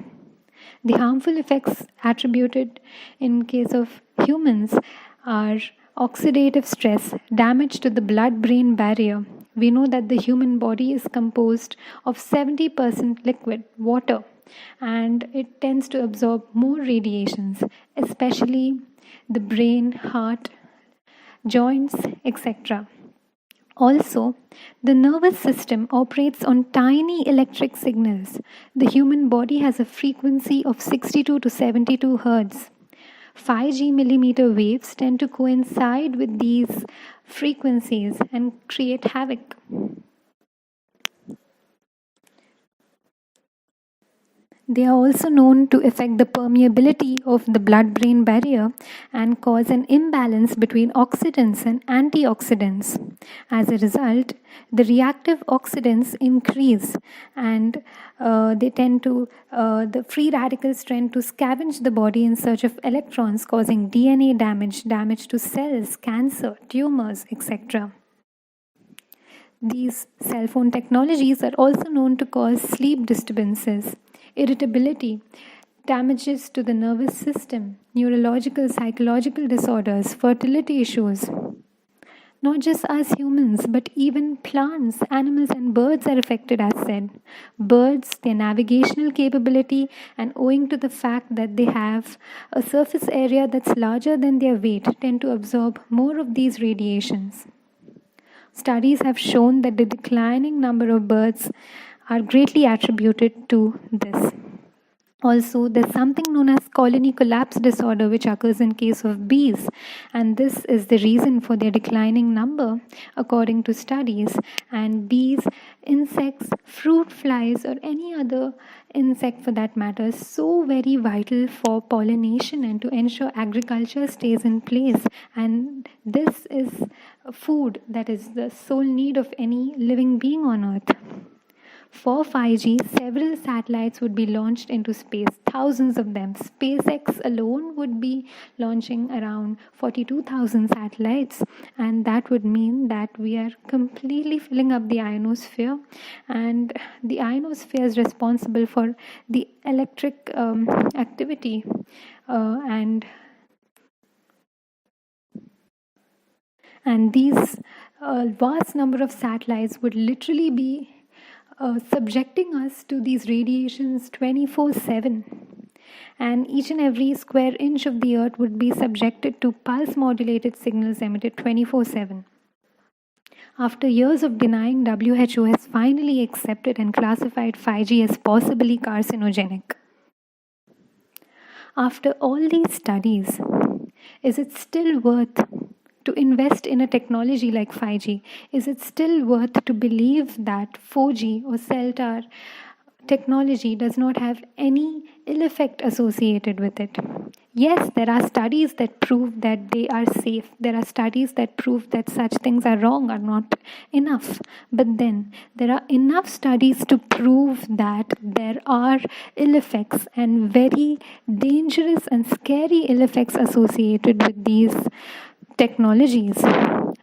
The harmful effects attributed in case of humans are oxidative stress, damage to the blood-brain barrier. We know that the human body is composed of 70% liquid, water, and it tends to absorb more radiations, especially the brain, heart, joints, etc. Also, the nervous system operates on tiny electric signals. The human body has a frequency of 62 to 72 Hz. 5G millimeter waves tend to coincide with these frequencies and create havoc. They are also known to affect the permeability of the blood-brain barrier and cause an imbalance between oxidants and antioxidants. As a result, the reactive oxidants increase, and the free radicals tend to scavenge the body in search of electrons, causing DNA damage to cells, cancer, tumors, etc. These cell phone technologies are also known to cause sleep disturbances, irritability, damages to the nervous system, neurological, psychological disorders, fertility issues. Not just us humans, but even plants, animals, and birds are affected, as said. Birds, their navigational capability, and owing to the fact that they have a surface area that's larger than their weight, tend to absorb more of these radiations. Studies have shown that the declining number of birds are greatly attributed to this. Also, there's something known as colony collapse disorder, which occurs in case of bees, and this is the reason for their declining number, according to studies. And bees, insects, fruit flies, or any other insect for that matter, is so very vital for pollination and to ensure agriculture stays in place. And this is food that is the sole need of any living being on Earth. For 5G, several satellites would be launched into space, thousands of them. SpaceX alone would be launching around 42,000 satellites, and that would mean that we are completely filling up the ionosphere, and the ionosphere is responsible for the electric activity and these vast number of satellites would literally be subjecting us to these radiations 24/7, and each and every square inch of the earth would be subjected to pulse modulated signals emitted 24/7. After years of denying, WHO has finally accepted and classified 5G as possibly carcinogenic. After all these studies, is it still worth to invest in a technology like 5G? Is it still worth to believe that 4G or cell tower technology does not have any ill effect associated with it? Yes, there are studies that prove that they are safe. There are studies that prove that such things are wrong, are not enough. But then there are enough studies to prove that there are ill effects, and very dangerous and scary ill effects associated with these technologies.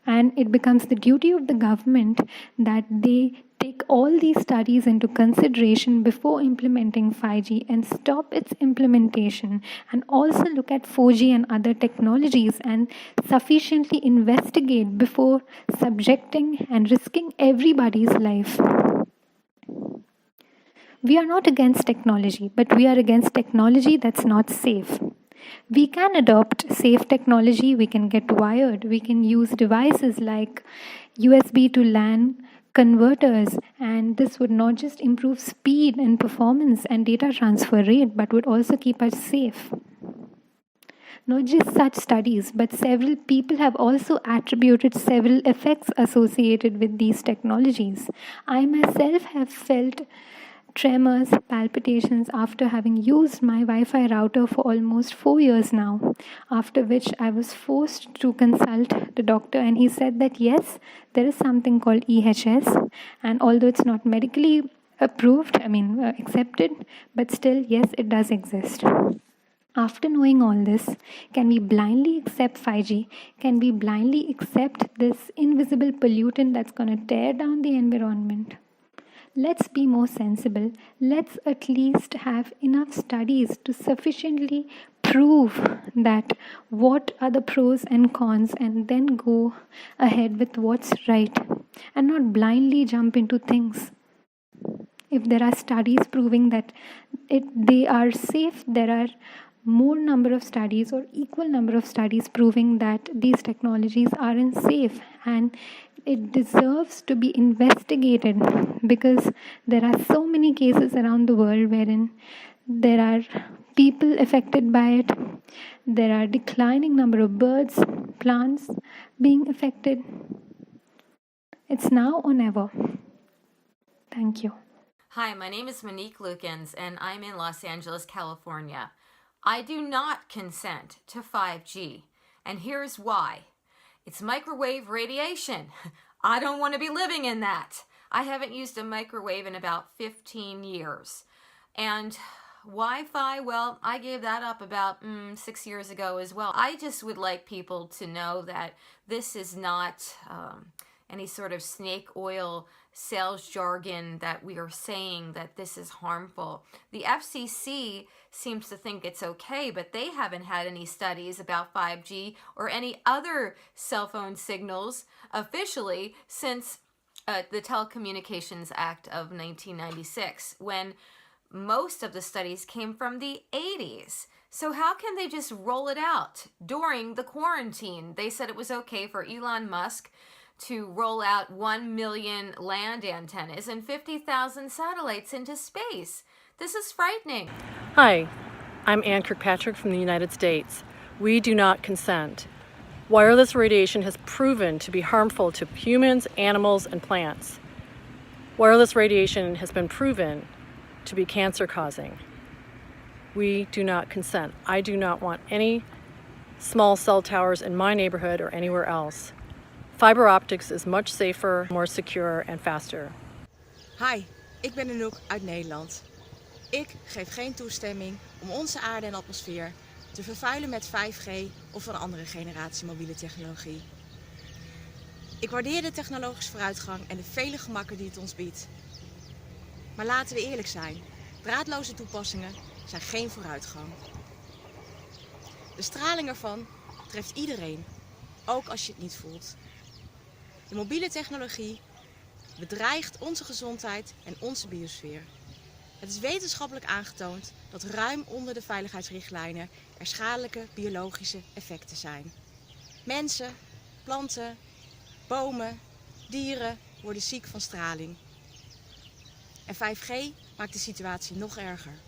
And it becomes the duty of the government that they take all these studies into consideration before implementing 5G and stop its implementation, and also look at 4G and other technologies and sufficiently investigate before subjecting and risking everybody's life. We are not against technology, but we are against technology that's not safe. We can adopt safe technology, we can get wired, we can use devices like USB to LAN converters, and this would not just improve speed and performance and data transfer rate, but would also keep us safe. Not just such studies, but several people have also attributed several effects associated with these technologies. I myself have felt tremors, palpitations after having used my Wi-Fi router for almost 4 years now, after which I was forced to consult the doctor, and he said that yes, there is something called EHS, and although it's not medically accepted, but still, yes, it does exist. After knowing all this, can we blindly accept 5G? Can we blindly accept this invisible pollutant that's going to tear down the environment? Let's be more sensible. Let's at least have enough studies to sufficiently prove that what are the pros and cons, and then go ahead with what's right and not blindly jump into things. If there are studies proving that they are safe, there are more number of studies or equal number of studies proving that these technologies aren't safe, and it deserves to be investigated, because there are so many cases around the world wherein there are people affected by it. There are declining number of birds, plants being affected. It's now or never. Thank you. Hi, my name is Monique Lukens, and I'm in Los Angeles, California. I do not consent to 5G, and here's why. It's microwave radiation. I don't want to be living in that. I haven't used a microwave in about 15 years. And Wi-Fi, well, I gave that up about 6 years ago as well. I just would like people to know that this is not any sort of snake oil sales jargon that we are saying that this is harmful. The FCC seems to think it's okay, but they haven't had any studies about 5G or any other cell phone signals officially since the Telecommunications Act of 1996, when most of the studies came from the 80s. So how can they just roll it out during the quarantine? They said it was okay for Elon Musk to roll out 1 million land antennas and 50,000 satellites into space. This is frightening. Hi, I'm Ann Kirkpatrick from the United States. We do not consent. Wireless radiation has proven to be harmful to humans, animals, and plants. Wireless radiation has been proven to be cancer-causing. We do not consent. I do not want any small cell towers in my neighborhood or anywhere else. Fiber optics is much safer, more secure and faster. Hi, ik ben Anouk uit Nederland. Ik geef geen toestemming om onze aarde en atmosfeer te vervuilen met 5G of een andere generatie mobiele technologie. Ik waardeer de technologische vooruitgang en de vele gemakken die het ons biedt. Maar laten we eerlijk zijn, draadloze toepassingen zijn geen vooruitgang. De straling ervan treft iedereen, ook als je het niet voelt. De mobiele technologie bedreigt onze gezondheid en onze biosfeer. Het is wetenschappelijk aangetoond dat ruim onder de veiligheidsrichtlijnen er schadelijke biologische effecten zijn. Mensen, planten, bomen, dieren worden ziek van straling. En 5G maakt de situatie nog erger.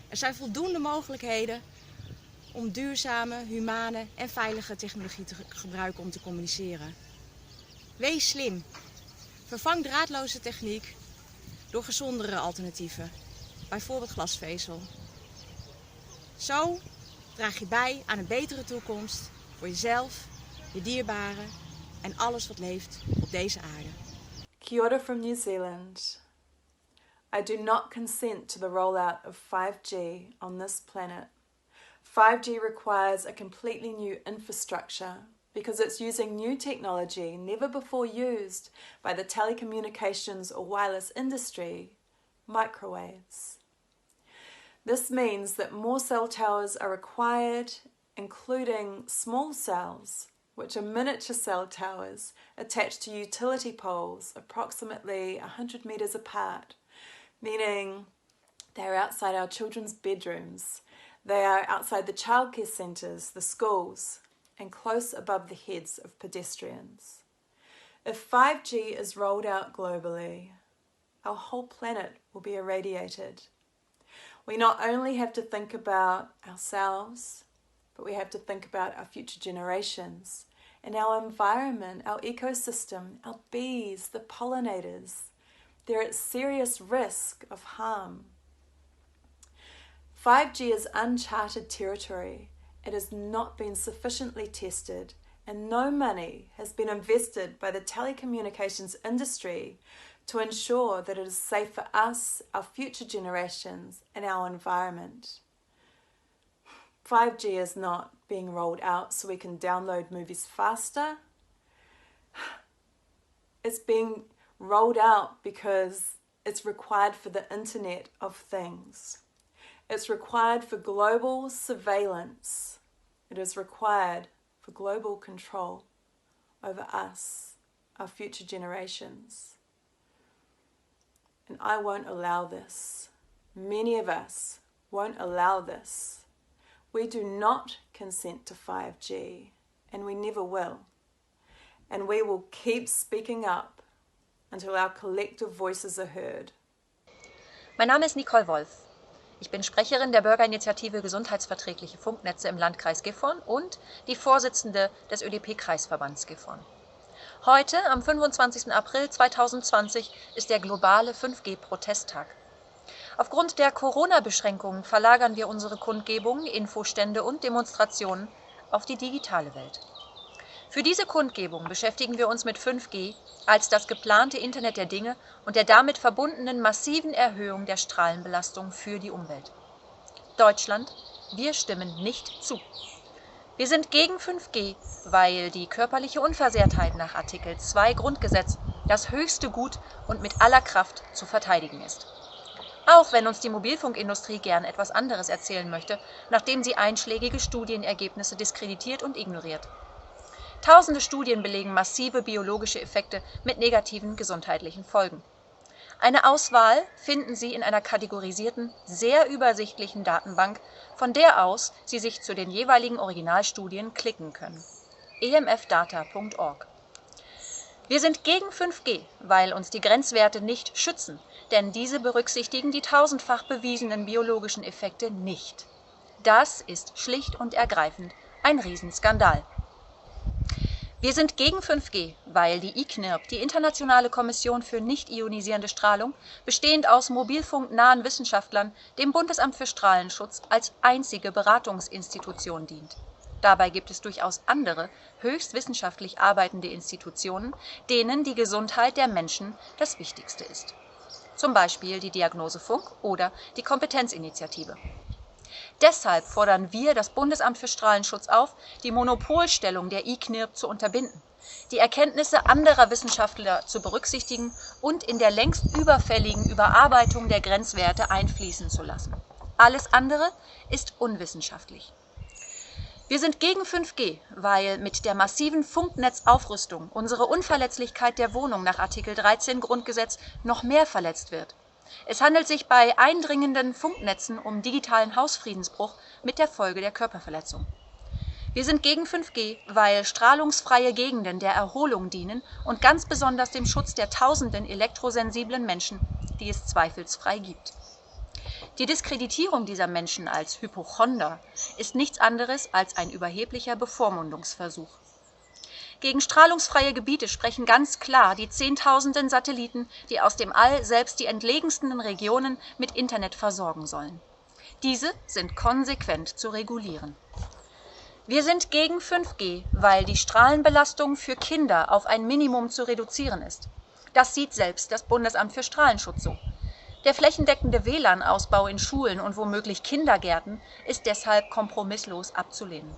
Er zijn voldoende mogelijkheden om duurzame, humane en veilige technologie te gebruiken om te communiceren. Wees slim. Vervang draadloze techniek door gezondere alternatieven, bijvoorbeeld glasvezel. Zo draag je bij aan een betere toekomst voor jezelf, je dierbaren en alles wat leeft op deze aarde. Kia ora from New Zealand. I do not consent to the rollout of 5G on this planet. 5G requires a completely new infrastructure because it's using new technology never before used by the telecommunications or wireless industry, microwaves. This means that more cell towers are required, including small cells, which are miniature cell towers attached to utility poles approximately 100 meters apart, meaning they're outside our children's bedrooms, they are outside the childcare centres, the schools, and close above the heads of pedestrians. If 5G is rolled out globally, our whole planet will be irradiated. We not only have to think about ourselves, but we have to think about our future generations and our environment, our ecosystem, our bees, the pollinators. They're at serious risk of harm. 5G is uncharted territory. It has not been sufficiently tested, and no money has been invested by the telecommunications industry to ensure that it is safe for us, our future generations, and our environment. 5G is not being rolled out so we can download movies faster. It's being rolled out because it's required for the Internet of Things. It's required for global surveillance. It is required for global control over us, our future generations. And I won't allow this. Many of us won't allow this. We do not consent to 5G, and we never will. And we will keep speaking up until our collective voices are heard. Mein Name ist Nicole Wolf. Ich bin Sprecherin der Bürgerinitiative Gesundheitsverträgliche Funknetze im Landkreis Gifhorn und die Vorsitzende des ÖDP-Kreisverbands Gifhorn. Heute, am 25. April 2020, ist der globale 5G-Protesttag. Aufgrund der Corona-Beschränkungen verlagern wir unsere Kundgebungen, Infostände und Demonstrationen auf die digitale Welt. Für diese Kundgebung beschäftigen wir uns mit 5G als das geplante Internet der Dinge und der damit verbundenen massiven Erhöhung der Strahlenbelastung für die Umwelt. Deutschland, wir stimmen nicht zu. Wir sind gegen 5G, weil die körperliche Unversehrtheit nach Artikel 2 Grundgesetz das höchste Gut und mit aller Kraft zu verteidigen ist. Auch wenn uns die Mobilfunkindustrie gern etwas anderes erzählen möchte, nachdem sie einschlägige Studienergebnisse diskreditiert und ignoriert. Tausende Studien belegen massive biologische Effekte mit negativen gesundheitlichen Folgen. Eine Auswahl finden Sie in einer kategorisierten, sehr übersichtlichen Datenbank, von der aus Sie sich zu den jeweiligen Originalstudien klicken können. emfdata.org. Wir sind gegen 5G, weil uns die Grenzwerte nicht schützen, denn diese berücksichtigen die tausendfach bewiesenen biologischen Effekte nicht. Das ist schlicht und ergreifend ein Riesenskandal. Wir sind gegen 5G, weil die ICNIRP, die Internationale Kommission für nicht-ionisierende Strahlung, bestehend aus mobilfunknahen Wissenschaftlern, dem Bundesamt für Strahlenschutz als einzige Beratungsinstitution dient. Dabei gibt es durchaus andere, höchst wissenschaftlich arbeitende Institutionen, denen die Gesundheit der Menschen das Wichtigste ist. Zum Beispiel die Diagnose Funk oder die Kompetenzinitiative. Deshalb fordern wir das Bundesamt für Strahlenschutz auf, die Monopolstellung der ICNIRP zu unterbinden, die Erkenntnisse anderer Wissenschaftler zu berücksichtigen und in der längst überfälligen Überarbeitung der Grenzwerte einfließen zu lassen. Alles andere ist unwissenschaftlich. Wir sind gegen 5G, weil mit der massiven Funknetzaufrüstung unsere Unverletzlichkeit der Wohnung nach Artikel 13 Grundgesetz noch mehr verletzt wird. Es handelt sich bei eindringenden Funknetzen um digitalen Hausfriedensbruch mit der Folge der Körperverletzung. Wir sind gegen 5G, weil strahlungsfreie Gegenden der Erholung dienen und ganz besonders dem Schutz der tausenden elektrosensiblen Menschen, die es zweifelsfrei gibt. Die Diskreditierung dieser Menschen als Hypochonder ist nichts anderes als ein überheblicher Bevormundungsversuch. Gegen strahlungsfreie Gebiete sprechen ganz klar die Zehntausenden Satelliten, die aus dem All selbst die entlegensten Regionen mit Internet versorgen sollen. Diese sind konsequent zu regulieren. Wir sind gegen 5G, weil die Strahlenbelastung für Kinder auf ein Minimum zu reduzieren ist. Das sieht selbst das Bundesamt für Strahlenschutz so. Der flächendeckende WLAN-Ausbau in Schulen und womöglich Kindergärten ist deshalb kompromisslos abzulehnen.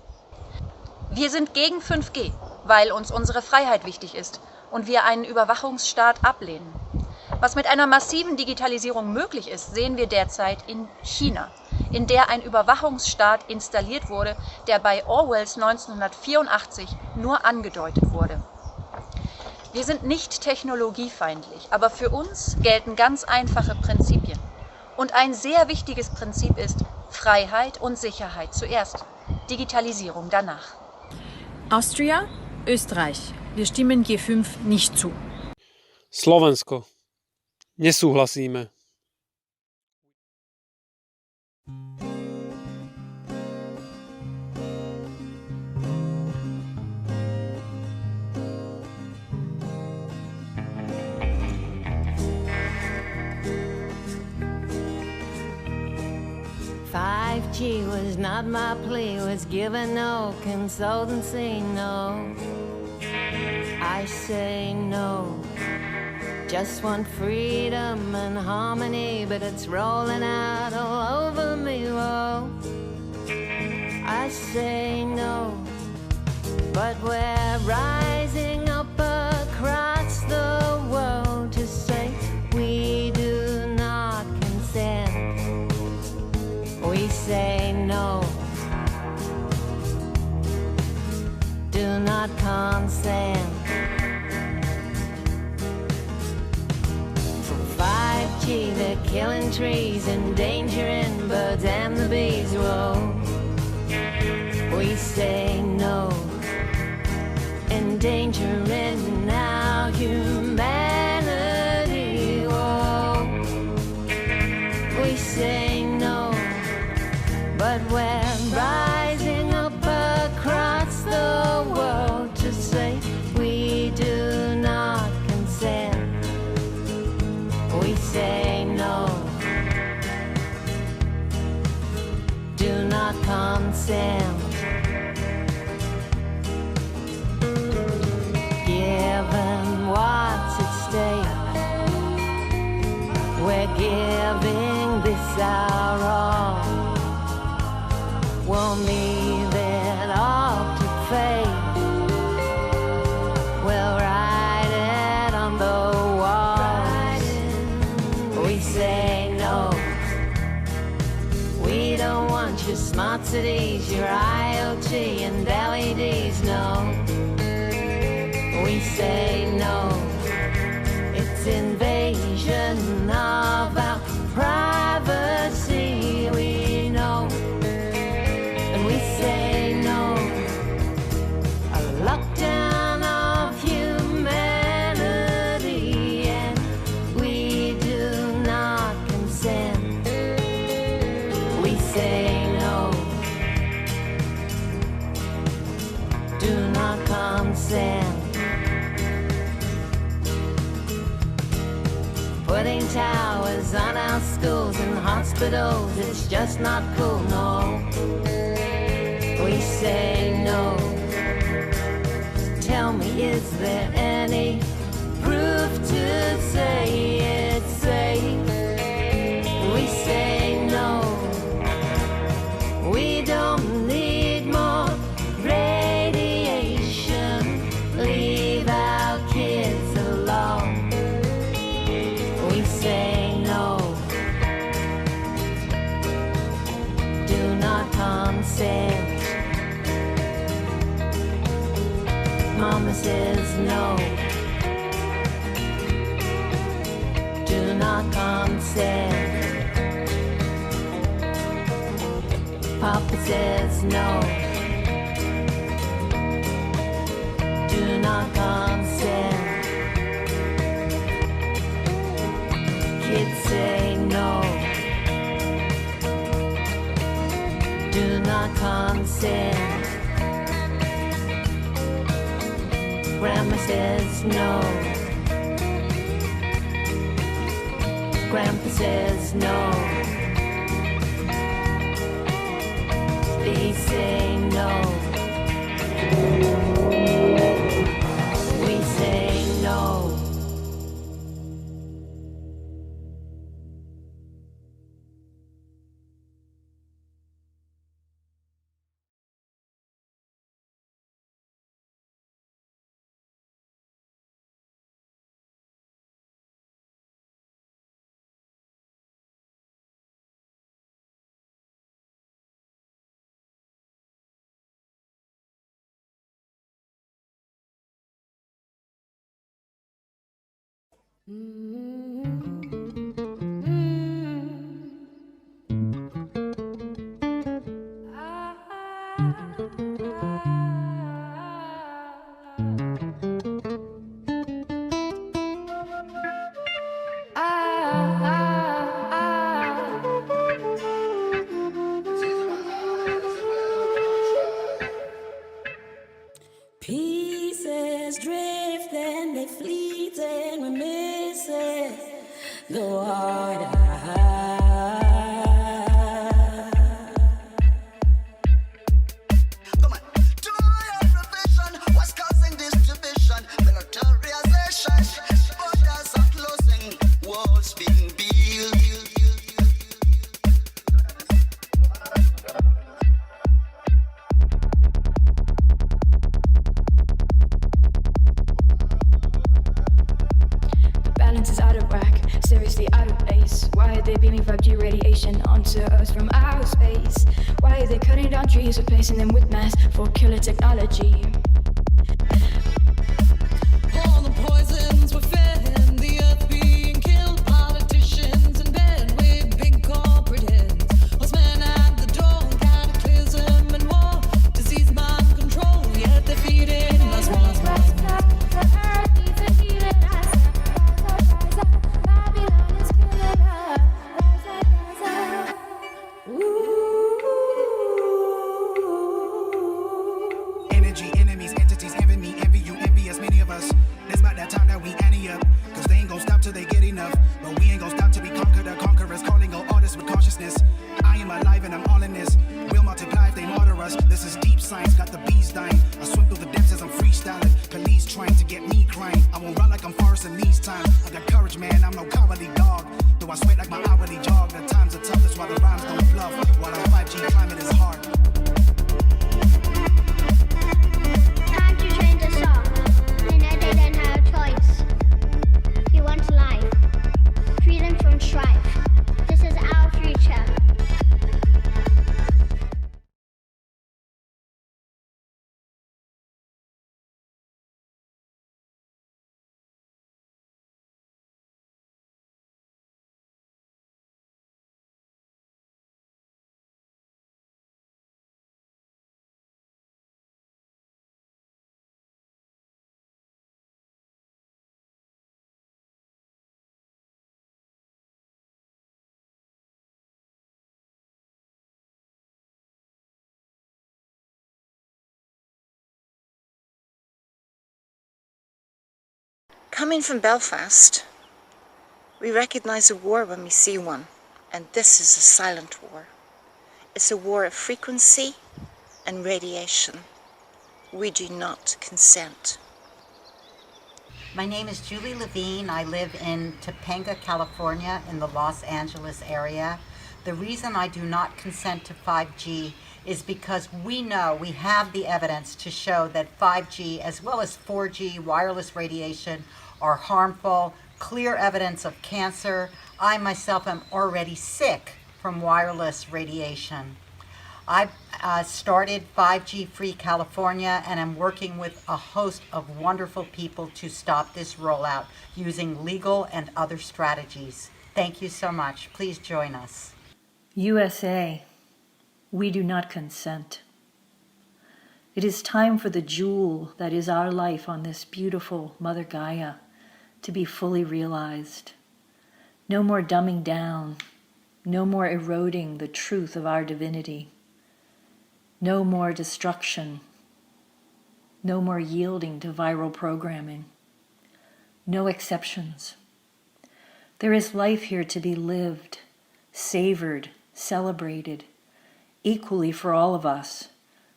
Wir sind gegen 5G, weil uns unsere Freiheit wichtig ist und wir einen Überwachungsstaat ablehnen. Was mit einer massiven Digitalisierung möglich ist, sehen wir derzeit in China, in der ein Überwachungsstaat installiert wurde, der bei Orwells 1984 nur angedeutet wurde. Wir sind nicht technologiefeindlich, aber für uns gelten ganz einfache Prinzipien. Und ein sehr wichtiges Prinzip ist Freiheit und Sicherheit zuerst, Digitalisierung danach. Austria, Österreich. Wir stimmen G5 nicht zu. Slovensko. Nesúhlasíme. G was not my plea, was given no consultancy, no. I say no. Just want freedom and harmony, but it's rolling out all over me, whoa. I say no, but we're rising up across the world to say we do not consent. We say no, do not consent. For 5G, they're killing trees, endangering birds and the bees, whoa. We say no, endangering our humanity, whoa. We say no, but we're rising up across the world to say we do not consent. We say no, do not consent. Given what's at stake, we're giving this our all. We'll leave it all TVs, your IoT and LEDs, no. We say no. It's invasion of our privacy, we know. And we say no. A lockdown of humanity, and we do not consent. We say no. Do not consent. Putting towers on our schools and hospitals, it's just not cool, no. We say no. Tell me, is there any proof to say it's safe? We say no. We don't need more radiation. Leave our kids alone. We say no. Do not consent. Mama says no. Do not consent. Papa says no. Do not consent. Kids say no. Do not consent. Grandma says no. Grandpa says no. Please say no. We say no. Pieces drift and they fleet and we miss it. The water. Onto us from outer space. Why are they cutting down trees, replacing them with mass for killer technology? All the poisons were fed and the earth being killed. Politicians in bed with big corporate heads. Horsemen at the door, cataclysm and war. Disease, mind control, yet they're feeding us more. While our 5G climate is hard. Coming from Belfast, we recognise a war when we see one, and this is a silent war. It's a war of frequency and radiation. We do not consent. My name is Julie Levine. I live in Topanga, California, in the Los Angeles area. The reason I do not consent to 5G is because we know, we have the evidence to show that 5G as well as 4G wireless radiation are harmful, clear evidence of cancer. I myself am already sick from wireless radiation. I've started 5G Free California, and I'm working with a host of wonderful people to stop this rollout using legal and other strategies. Thank you so much. Please join us. USA, we do not consent. It is time for the jewel that is our life on this beautiful Mother Gaia to be fully realized. No more dumbing down, no more eroding the truth of our divinity. No more destruction, no more yielding to viral programming. No exceptions. There is life here to be lived, savored, celebrated, equally for all of us,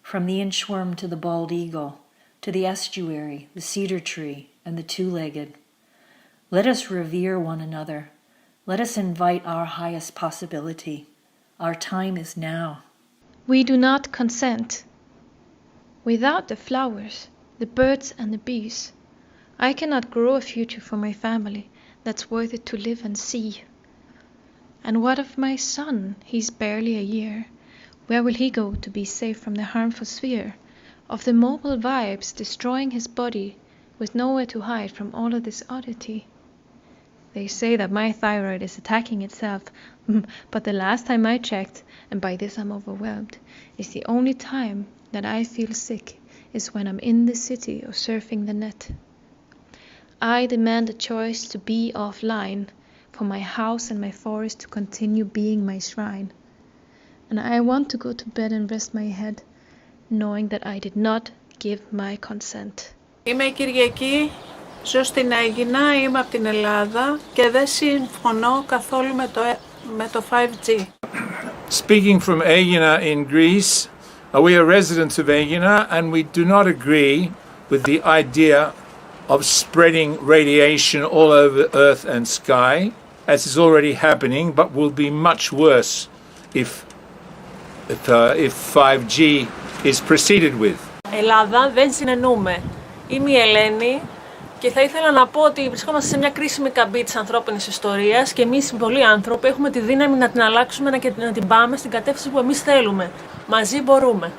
from the inchworm to the bald eagle, to the estuary, the cedar tree, and the two-legged. Let us revere one another. Let us invite our highest possibility. Our time is now. We do not consent. Without the flowers, the birds and the bees, I cannot grow a future for my family that's worth it to live and see. And what of my son? He's barely a year. Where will he go to be safe from the harmful sphere of the mobile vibes destroying his body with nowhere to hide from all of this oddity? They say that my thyroid is attacking itself, but the last time I checked, and by this I'm overwhelmed, is the only time that I feel sick is when I'm in the city or surfing the net. I demand a choice to be offline, for my house and my forest to continue being my shrine. And I want to go to bed and rest my head, knowing that I did not give my consent. Είμαι η Κυριακή, ζω στην Αίγινα, είμαι από την Ελλάδα και δεν συμφωνώ καθόλου με το 5G. Speaking from Aegina in Greece, we are residents of Aegina and we do not agree with the idea of spreading radiation all over Earth and sky, as is already happening, but will be much worse if 5G is proceeded with. Ελλάδα δεν συνενούμε. Είμαι η Ελένη και θα ήθελα να πω ότι βρισκόμαστε σε μια κρίσιμη καμπή της ανθρώπινης ιστορίας και εμείς οι πολλοί άνθρωποι έχουμε τη δύναμη να την αλλάξουμε και να την πάμε στην κατεύθυνση που εμείς θέλουμε. Μαζί μπορούμε.